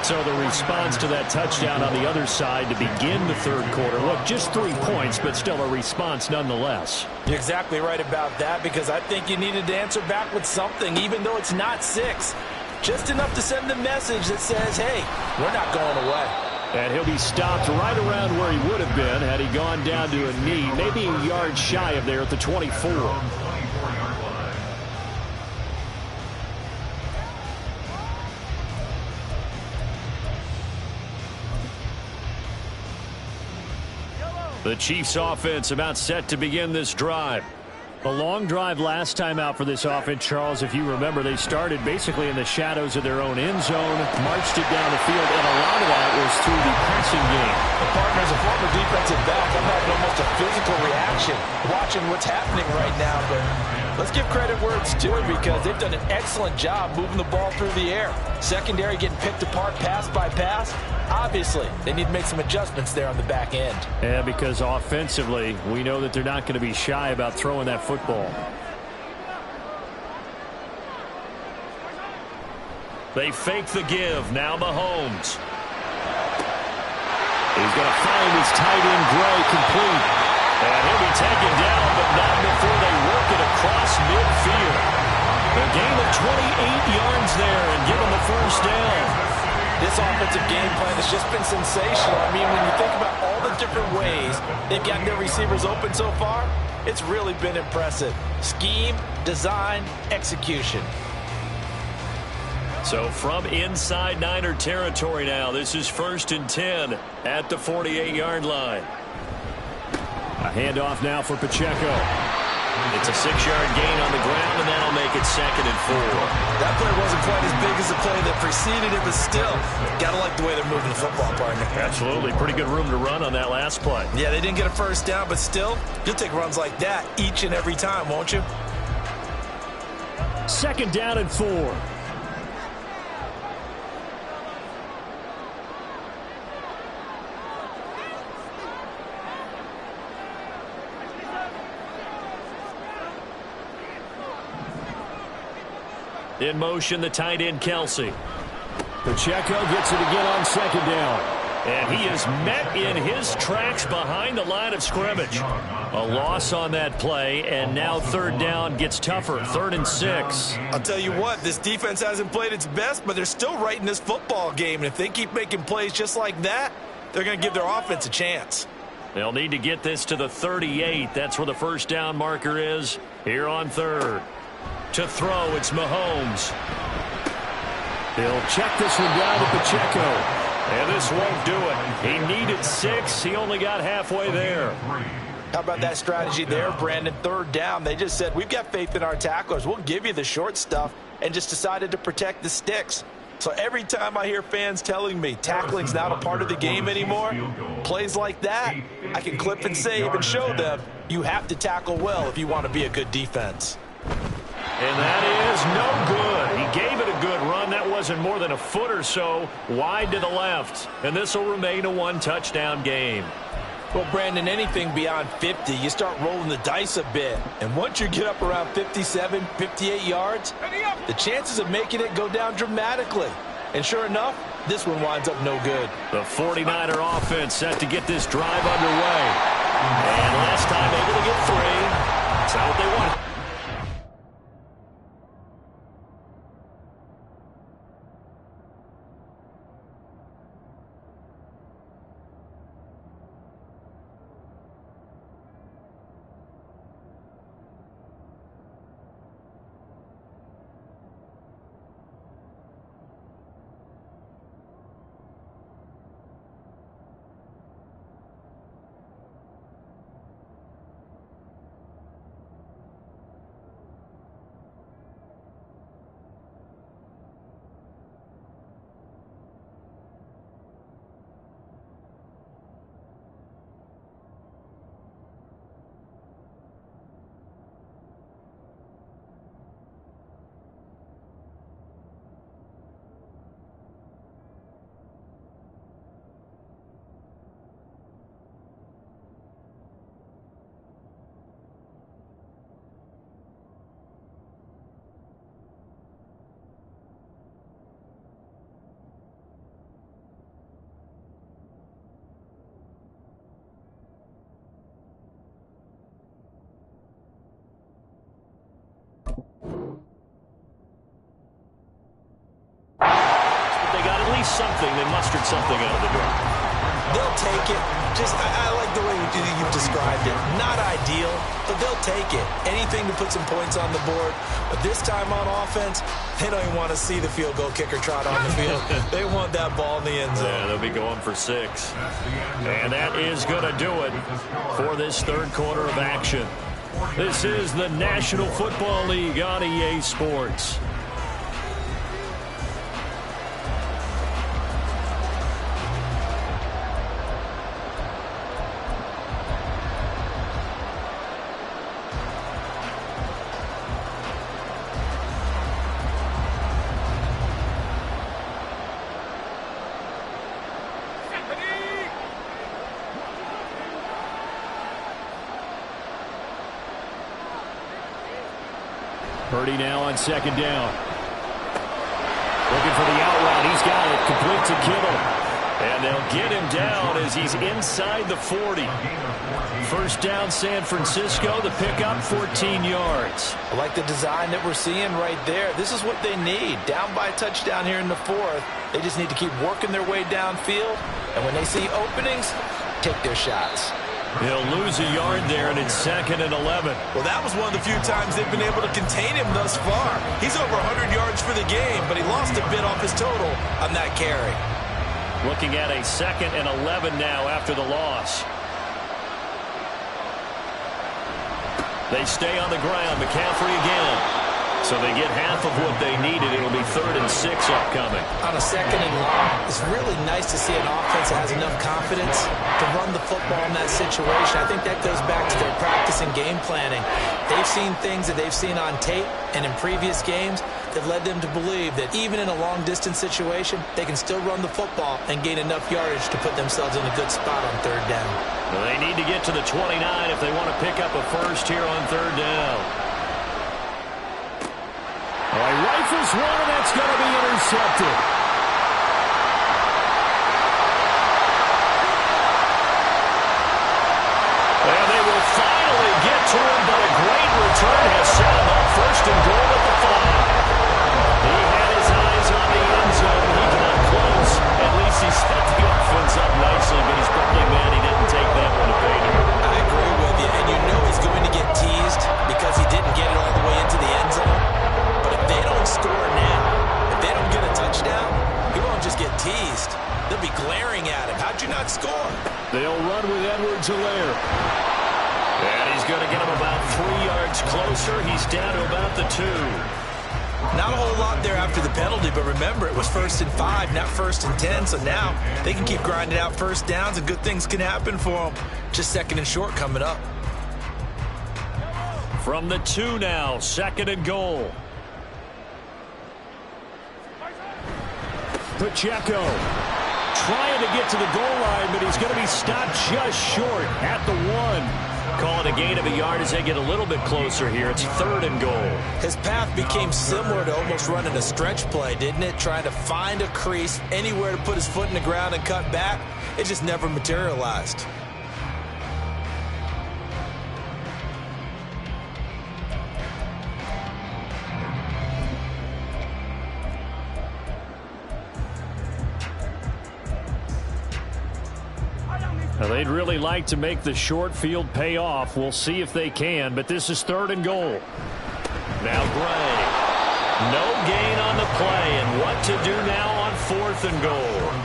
So the response to that touchdown on the other side to begin the 3rd quarter. Look, just 3 points, but still a response nonetheless. You're exactly right about that because I think you needed to answer back with something, even though it's not 6. Just enough to send the message that says, hey, we're not going away. And he'll be stopped right around where he would have been had he gone down to a knee, maybe a yard shy of there at the 24. The Chiefs offense about set to begin this drive. A long drive last time out for this offense, Charles. If you remember, they started basically in the shadows of their own end zone, marched it down the field, and a lot of that was through the passing game. The partner, as a former defensive back, I'm having almost a physical reaction watching what's happening right now. But let's give credit where it's due because they've done an excellent job moving the ball through the air. Secondary getting picked apart pass by pass. Obviously, they need to make some adjustments there on the back end. Yeah, because offensively, we know that they're not going to be shy about throwing that football. They fake the give. Now Mahomes. He's going to find his tight end Gray complete. And he'll be taken down, but not before they work it across midfield. A gain of 28 yards there and give him a first down. This offensive game plan has just been sensational. I mean, when you think about all the different ways they've gotten their receivers open so far, it's really been impressive. Scheme, design, execution. So from inside Niner territory now, this is 1st and 10 at the 48-yard line. A handoff now for Pacheco. It's a 6-yard gain on the ground, and that'll make it 2nd and 4. That play wasn't quite as big as the play that preceded it, but still, got to like the way they're moving the football, partner. Absolutely. Pretty good room to run on that last play. Yeah, they didn't get a first down, but still, you'll take runs like that each and every time, won't you? 2nd down and 4. In motion, the tight end, Kelsey. Pacheco gets it again on 2nd down. And he is met in his tracks behind the line of scrimmage. A loss on that play, and now 3rd down gets tougher. 3rd and 6. I'll tell you what, this defense hasn't played its best, but they're still right in this football game. And if they keep making plays just like that, they're going to give their offense a chance. They'll need to get this to the 38. That's where the first down marker is here on 3rd. To throw, it's Mahomes. He'll check this one down to Pacheco. And this won't do it. He needed 6. He only got halfway there. How about that strategy there, Brandon? 3rd down. They just said, we've got faith in our tacklers. We'll give you the short stuff, and just decided to protect the sticks. So every time I hear fans telling me tackling's not a part of the game anymore, plays like that, I can clip and save and show them you have to tackle well if you want to be a good defense. And that is no good. He gave it a good run. That wasn't more than a foot or so wide to the left. And this will remain a 1-touchdown game. Well, Brandon, anything beyond 50, you start rolling the dice a bit. And once you get up around 57, 58 yards, the chances of making it go down dramatically. And sure enough, this one winds up no good. The 49er offense set to get this drive underway. And last time able to get 3. That's not what they wanted. something. They mustered something out of the door. They'll take it. I like the way you've described it. Not ideal, but they'll take it. Anything to put some points on the board. But this time on offense, they don't even want to see the field goal kicker trot on the field. They want that ball in the end zone. Yeah, they'll be going for 6. And that is going to do it for this third quarter of action. This is the National Football League on EA Sports. Purdy now on second down. Looking for the out route. He's got it. Complete to Kittle. And they'll get him down as he's inside the 40. First down, San Francisco. The pickup, 14 yards. I like the design that we're seeing right there. This is what they need. Down by a touchdown here in the 4th. They just need to keep working their way downfield. And when they see openings, take their shots. He'll lose a yard there, and it's 2nd and 11. Well, that was one of the few times they've been able to contain him thus far. He's over 100 yards for the game, but he lost a bit off his total on that carry. Looking at a 2nd and 11 now after the loss. They stay on the ground. McCaffrey again. So they get half of what they needed. It'll be 3rd and 6 upcoming. On a 2nd and long, it's really nice to see an offense that has enough confidence to run the football in that situation. I think that goes back to their practice and game planning. They've seen things that they've seen on tape and in previous games that led them to believe that even in a long-distance situation, they can still run the football and gain enough yardage to put themselves in a good spot on 3rd down. Well, they need to get to the 29 if they want to pick up a first here on 3rd down. Well, he rifles one, and that's going to be intercepted. And they will finally get to him, but a great return has set him up 1st and goal at the 5. He had his eyes on the end zone. He got close. At least he set the offense up nicely, but he's probably mad he didn't take that one to pay him. I agree with you, and you know he's going to get teased because he didn't get it all the way into the end zone. But if they don't score now, if they don't get a touchdown, he won't just get teased. They'll be glaring at him. How'd you not score? They'll run with Edwards-Helaire. And he's going to get him about 3 yards closer. He's down to about the 2. Not a whole lot there after the penalty, but remember, it was 1st and 5, not 1st and 10, so now they can keep grinding out first downs and good things can happen for them. Just 2nd and short coming up. From the 2 now, 2nd and goal. Pacheco trying to get to the goal line, but he's going to be stopped just short at the 1. Call it a gain of a yard as they get a little bit closer here. It's 3rd and goal. His path became similar to almost running a stretch play, didn't it? Trying to find a crease, anywhere to put his foot in the ground and cut back. It just never materialized. Now, they'd really like to make the short field pay off. We'll see if they can, but this is 3rd and goal. Now Gray. No gain on the play, and what to do now on 4th and goal.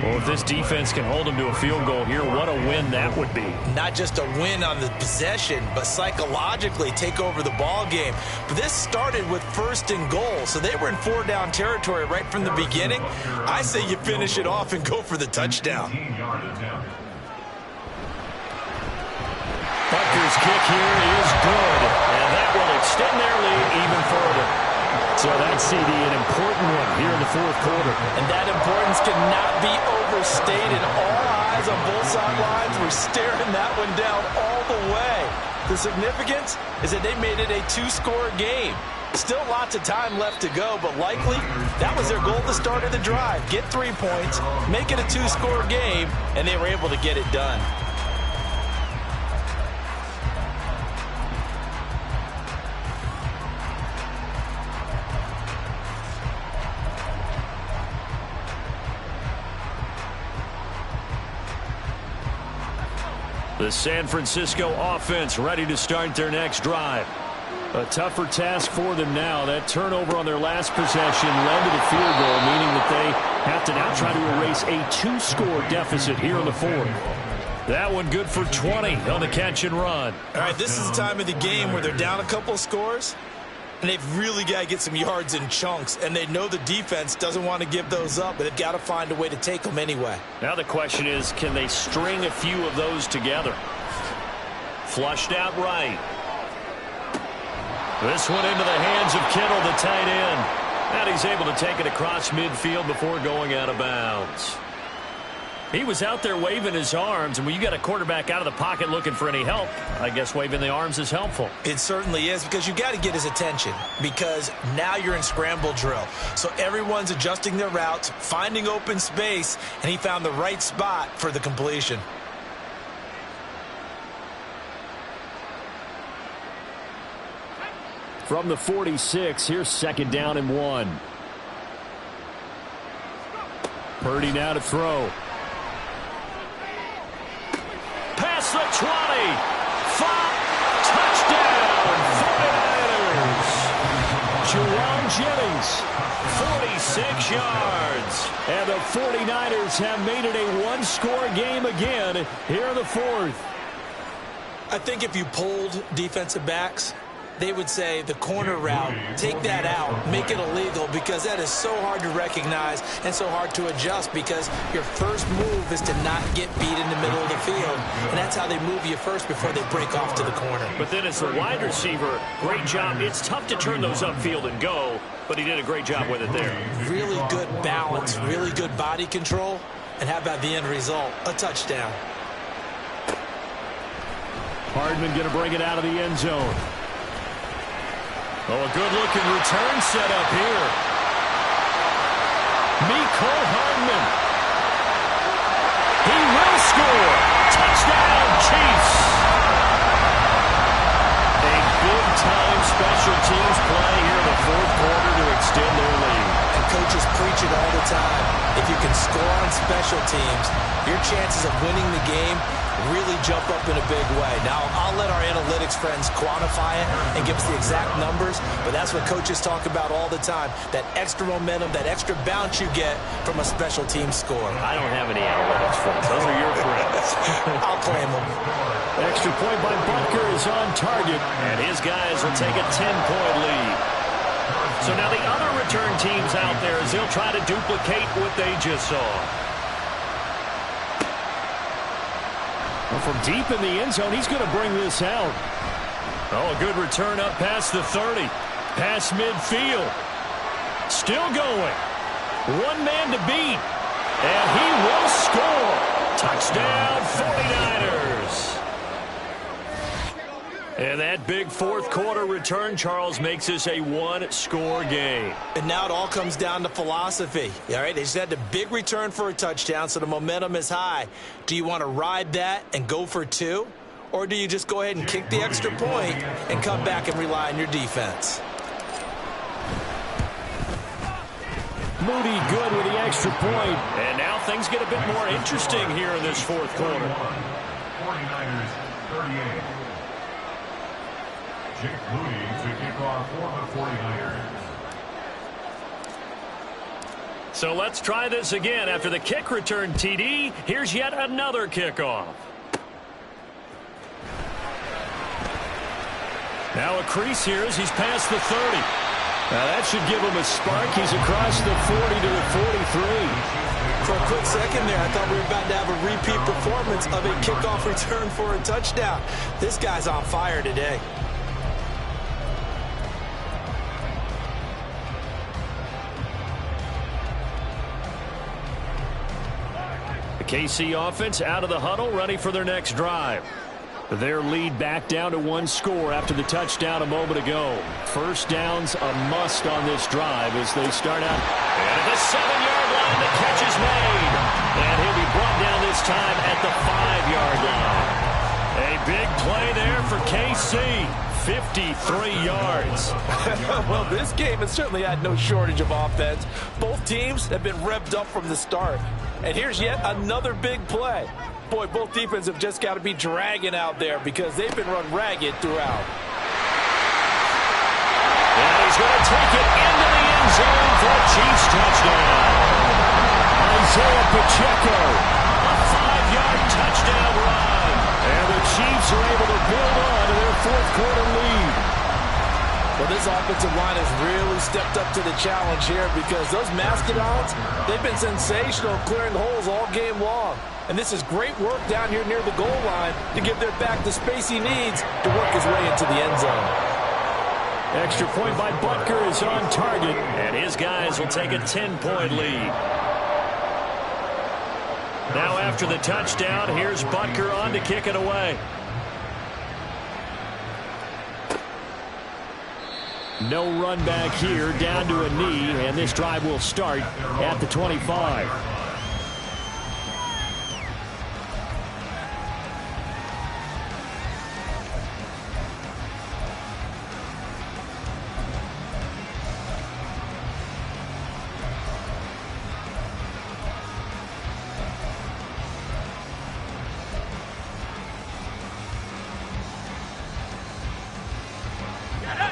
Well, if this defense can hold them to a field goal here, what a win that would be. Not just a win on the possession, but psychologically take over the ball game. But this started with 1st and goal, so they were in 4-down territory right from the beginning. I say you finish it off and go for the touchdown. Butker's kick here is good, and that will extend their lead even further. So that's, CD, an important one here in the 4th quarter. And that importance cannot be overstated. All eyes on both sidelines were staring that one down all the way. The significance is that they made it a 2-score game. Still lots of time left to go, but likely that was their goal at the start of the drive. Get 3 points, make it a 2-score game, and they were able to get it done. The San Francisco offense ready to start their next drive. A tougher task for them now. That turnover on their last possession led to the field goal, meaning that they have to now try to erase a 2-score deficit here in the fourth. That one good for 20 on the catch and run. All right, this is the time of the game where they're down a couple of scores, and they've really got to get some yards in chunks, and they know the defense doesn't want to give those up, but they've got to find a way to take them anyway. Now the question is, can they string a few of those together? Flushed out right. This one into the hands of Kittle, the tight end. And he's able to take it across midfield before going out of bounds. He was out there waving his arms, and when you got a quarterback out of the pocket looking for any help, I guess waving the arms is helpful. It certainly is, because you got to get his attention, because now you're in scramble drill. So everyone's adjusting their routes, finding open space, and he found the right spot for the completion. From the 46, here's 2nd down and 1. Purdy now to throw. Past the 20. 5. Touchdown. 49ers. Jerome Jennings, 46 yards. And the 49ers have made it a one-score game again here in the fourth. I think if you polled defensive backs, they would say the corner route, take that out, make it illegal, because that is so hard to recognize and so hard to adjust, because your first move is to not get beat in the middle of the field, and that's how they move you first before they break off to the corner. But then as the wide receiver, great job. It's tough to turn those upfield and go, but he did a great job with it there. Really good balance, really good body control, and how about the end result? A touchdown. Hardman going to bring it out of the end zone. Oh, a good-looking return set up here. Mecole Hardman. He will score. Touchdown, Chiefs. A big-time special teams play here in the fourth quarter to extend their lead. And coaches preach it all the time. If you can score on special teams, your chances of winning the game really jump up in a big way. Now, I'll let our analytics friends quantify it and give us the exact numbers, but that's what coaches talk about all the time, that extra momentum, that extra bounce you get from a special team score. I don't have any analytics friends. Those are your friends. I'll claim them. Extra point by Butker is on target, and his guys will take a 10-point lead. So now the other return teams out there, as they'll try to duplicate what they just saw. From deep in the end zone, he's going to bring this out. Oh, a good return up past the 30. Past midfield. Still going. One man to beat. And he will score. Touchdown, 49ers. And that big fourth quarter return, Charles, makes this a one-score game. And now it all comes down to philosophy. All right, they just had a big return for a touchdown, so the momentum is high. Do you want to ride that and go for 2? Or do you just go ahead and kick the extra point and come back and rely on your defense? Moody good with the extra point. And now things get a bit more interesting here in this fourth quarter. 49ers 38. Jake Moody to kick off for the 49ers. So let's try this again. After the kick return TD, here's yet another kickoff. Now a crease here as he's past the 30. Now that should give him a spark. He's across the 40 to the 43. For a quick second there, I thought we were about to have a repeat performance of a kickoff return for a touchdown. This guy's on fire today. KC offense out of the huddle, ready for their next drive. Their lead back down to 1 score after the touchdown a moment ago. First down's a must on this drive as they start out. And at the 7-yard line, the catch is made. And he'll be brought down this time at the 5-yard line. A big play there for KC. 53 yards. Well, this game has certainly had no shortage of offense. Both teams have been revved up from the start. And here's yet another big play. Boy, both defenses have just got to be dragging out there because they've been run ragged throughout. And he's going to take it into the end zone for a Chiefs touchdown. Isaiah Pacheco, a 5-yard touchdown run. And the Chiefs are able to build on to their fourth-quarter lead. Well, this offensive line has really stepped up to the challenge here because those Mastodons, they've been sensational clearing holes all game long. And this is great work down here near the goal line to give their back the space he needs to work his way into the end zone. Extra point by Butker is on target, and his guys will take a 10-point lead. Now after the touchdown, here's Butker on to kick it away. No run back here, down to a knee, and this drive will start at the 25.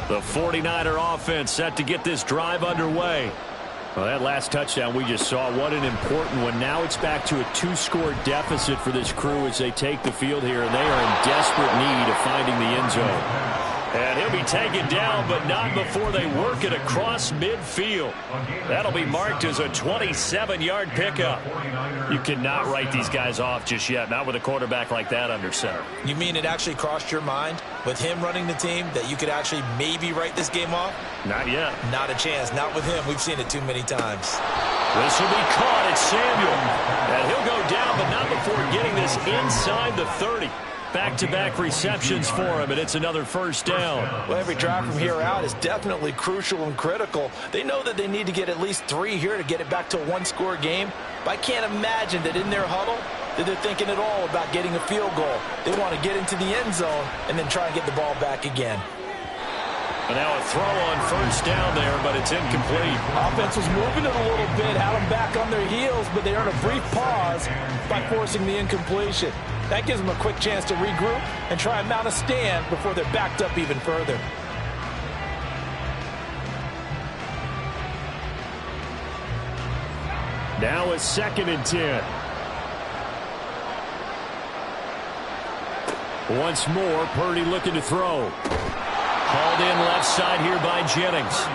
The 49er offense set to get this drive underway. Well, that last touchdown we just saw, what an important one. Now it's back to a 2-score deficit for this crew as they take the field here, and they are in desperate need of finding the end zone. And he'll be taken down, but not before they work it across midfield. That'll be marked as a 27-yard pickup. You cannot write these guys off just yet, not with a quarterback like that under center. You mean it actually crossed your mind with him running the team that you could actually maybe write this game off? Not yet. Not a chance. Not with him. We've seen it too many times. This will be caught. It's Samuel. And he'll go down, but not before getting this inside the 30. Back-to-back receptions for him, and it's another first down. Well, every drive from here out is definitely crucial and critical. They know that they need to get at least 3 here to get it back to a 1-score game. But I can't imagine that in their huddle that they're thinking at all about getting a field goal. They want to get into the end zone and then try and get the ball back again. And now a throw on first down there, but it's incomplete. Offense was moving it a little bit, had them back on their heels, but they earned a brief pause by forcing the incompletion. That gives them a quick chance to regroup and try and mount a stand before they're backed up even further. Now a 2nd and 10. Once more, Purdy looking to throw. Hauled in left side here by Jennings.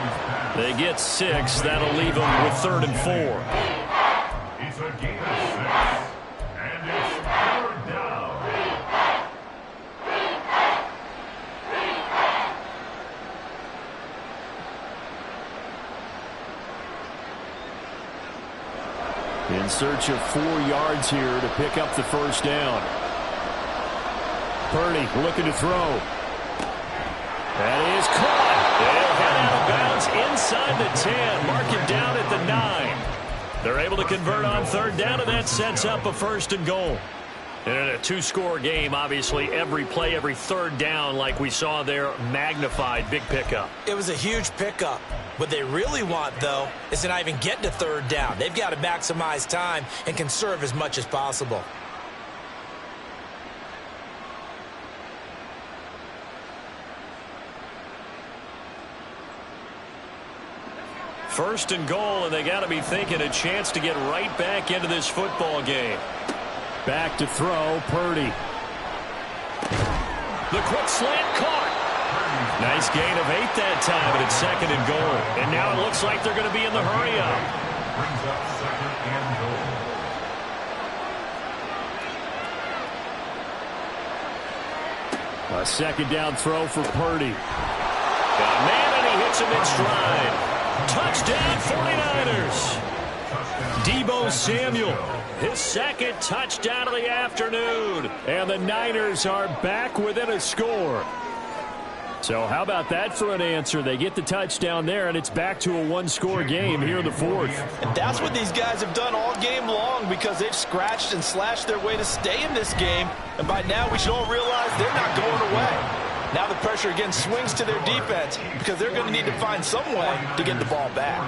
They get 6. That'll leave them with 3rd and 4. It's a game of 6. And it's 3rd down. In search of 4 yards here to pick up the first down. Purdy looking to throw. That is caught. They'll head out of bounds inside the 10. Mark it down at the 9. They're able to convert on 3rd down, and that sets up a 1st and goal. And in a 2-score game, obviously, every play, every 3rd down, like we saw there, magnified, big pickup. It was a huge pickup. What they really want, though, is to not even get to 3rd down. They've got to maximize time and conserve as much as possible. First and goal, and they got to be thinking a chance to get right back into this football game. Back to throw, Purdy. The quick slant caught. Nice gain of 8 that time, but it's 2nd and goal. And now it looks like they're going to be in the hurry-up. Brings up 2nd and goal. A 2nd down throw for Purdy. Got a man, and he hits him in stride. Touchdown, 49ers. Deebo Samuel, his 2nd touchdown of the afternoon. And the Niners are back within a score. So how about that for an answer? They get the touchdown there, and it's back to a 1-score game here in the 4th. And that's what these guys have done all game long because they've scratched and slashed their way to stay in this game. And by now, we should all realize they're not going away. Now the pressure again swings to their defense because they're going to need to find some way to get the ball back.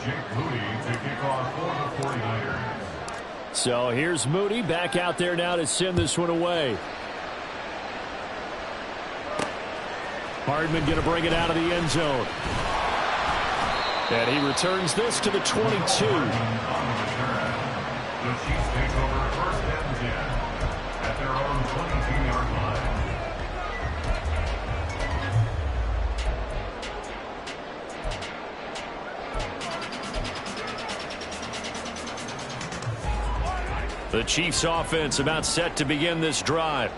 Jake Moody to kick off for the 49ers. So here's Moody back out there now to send this one away. Hardman going to bring it out of the end zone. And he returns this to the 22. The Chiefs take over first and 10 at their own 22-yard line. The Chiefs offense about set to begin this drive.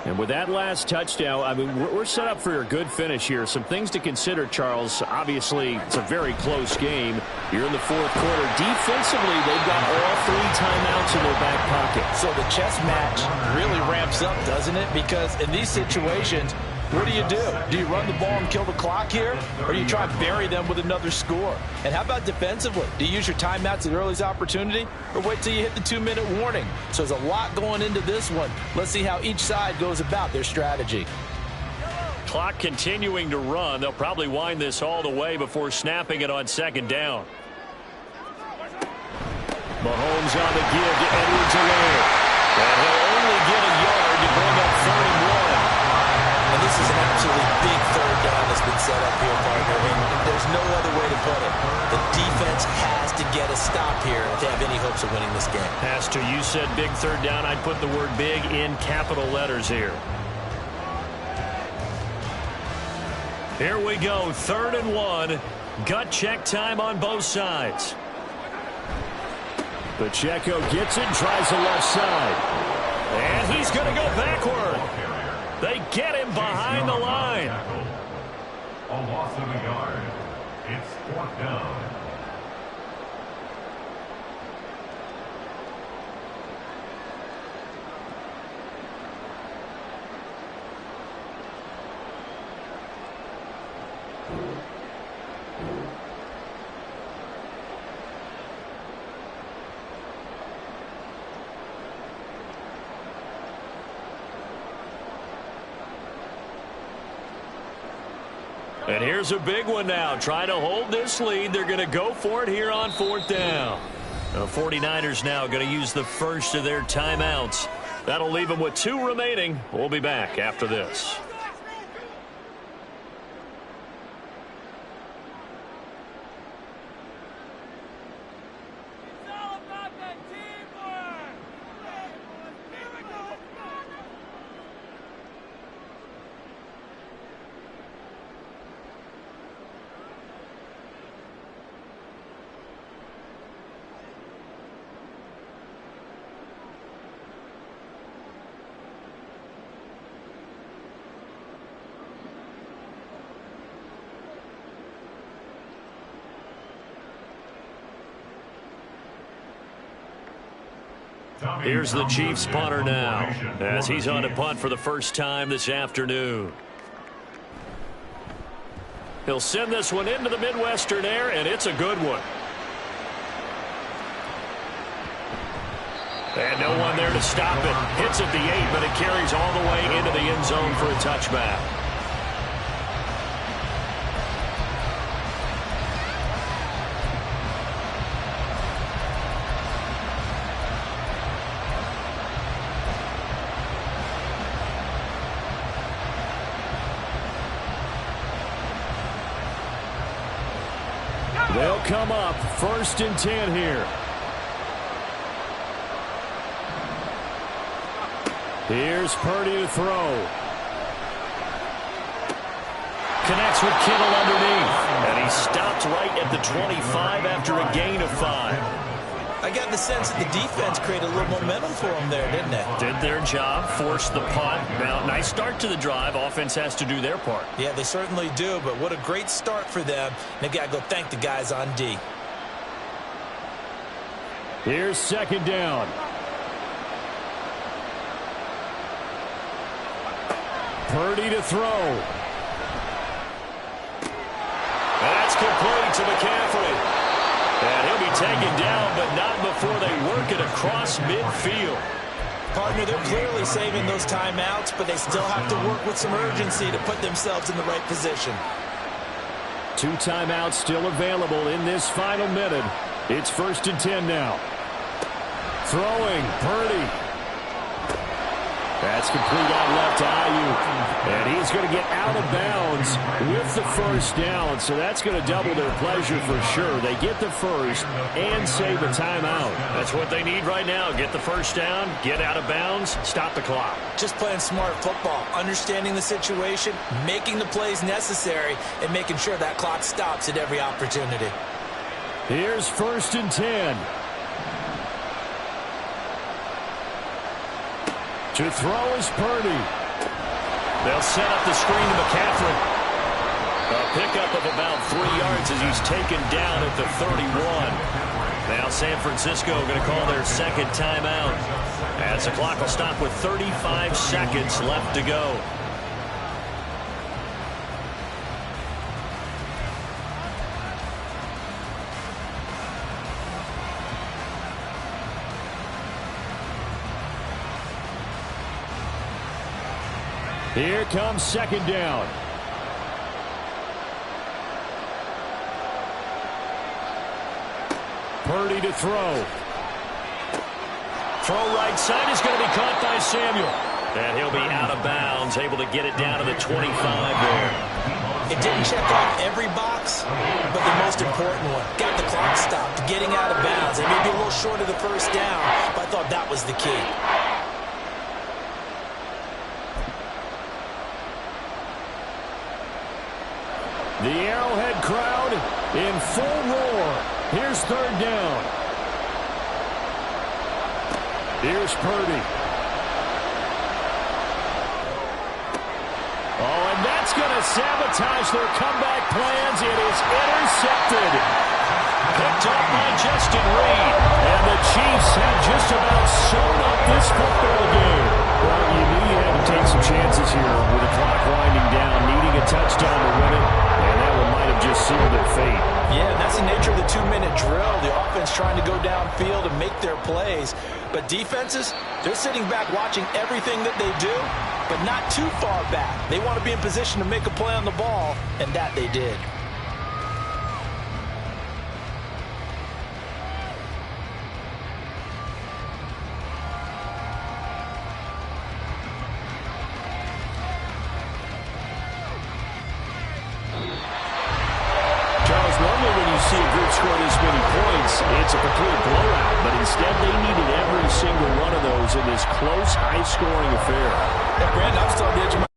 And with that last touchdown, I mean, we're set up for a good finish here. Some things to consider, Charles. Obviously, it's a very close game. You're in the fourth quarter. Defensively, they've got all 3 timeouts in their back pocket. So the chess match really ramps up, doesn't it? Because in these situations, what do? Do you run the ball and kill the clock here? Or do you try and bury them with another score? And how about defensively? Do you use your timeouts at earliest opportunity? Or wait till you hit the 2-minute warning? So there's a lot going into this one. Let's see how each side goes about their strategy. Clock continuing to run. They'll probably wind this all the way before snapping it on second down. Mahomes on the give to Edwards-Helaire. And he'll only get a yard to bring up 3rd and 1. And this is an absolutely big 3rd down that's been set up here, partner. And there's no other way to put it. The defense has to get a stop here if they have any hopes of winning this game. Pastor, you said big 3rd down. I'd put the word big in capital letters here. Here we go, 3rd and 1. Gut check time on both sides. Pacheco gets it, tries the left side. And he's going to go backward. They get him behind the line. A loss of a yard. It's 4th down. And here's a big one now. Trying to hold this lead. They're going to go for it here on 4th down. The 49ers now going to use the first of their timeouts. That'll leave them with 2 remaining. We'll be back after this. Here's the Chiefs punter now, as he's on to punt for the first time this afternoon. He'll send this one into the Midwestern air, and it's a good one. And no one there to stop it. Hits at the 8, but it carries all the way into the end zone for a touchback. They'll come up 1st and 10 here. Here's Purdy to throw. Connects with Kittle underneath. And he stopped right at the 25 after a gain of 5. I got the sense that the defense created a little momentum for them there, didn't they? Did their job, forced the punt. Now, nice start to the drive. Offense has to do their part. Yeah, they certainly do, but what a great start for them. They've got to go thank the guys on D. Here's 2nd down. Purdy to throw. That's complete to McCaffrey. And he'll be taken down, but not before they work it across midfield. Partner, they're clearly saving those timeouts, but they still have to work with some urgency to put themselves in the right position. 2 timeouts still available in this final minute. It's 1st and 10 now. Throwing, Purdy. That's complete out left to Ayuk. And he's going to get out of bounds with the first down. So that's going to double their pleasure for sure. They get the first and save a timeout. That's what they need right now. Get the first down, get out of bounds, stop the clock. Just playing smart football, understanding the situation, making the plays necessary, and making sure that clock stops at every opportunity. Here's 1st and 10. To throw is Purdy. They'll set up the screen to McCaffrey. A pickup of about 3 yards as he's taken down at the 31. Now San Francisco going to call their second timeout as the clock will stop with 35 seconds left to go. Here comes 2nd down. Purdy to throw. Throw right side is going to be caught by Samuel. And he'll be out of bounds, able to get it down to the 25 there. It didn't check off every box, but the most important one. Got the clock stopped, getting out of bounds. It may be a little short of the first down, but I thought that was the key. The Arrowhead crowd in full roar. Here's 3rd down. Here's Purdy. Oh, and that's going to sabotage their comeback plans. It is intercepted. Picked up by Justin Reed. And the Chiefs have just about sewn up this football game. Well, you knew you had to take some chances here with the clock winding down, needing a touchdown to win it. And that one might have just sealed their fate. Yeah, and that's the nature of the 2-minute drill. The offense trying to go downfield and make their plays. But defenses, they're sitting back watching everything that they do, but not too far back. They want to be in position to make a play on the ball, and that they did. See a group score this many points, it's a complete blowout, but instead they needed every single one of those in this close, high-scoring affair. Yeah, Brandon, I'm still on the edge of my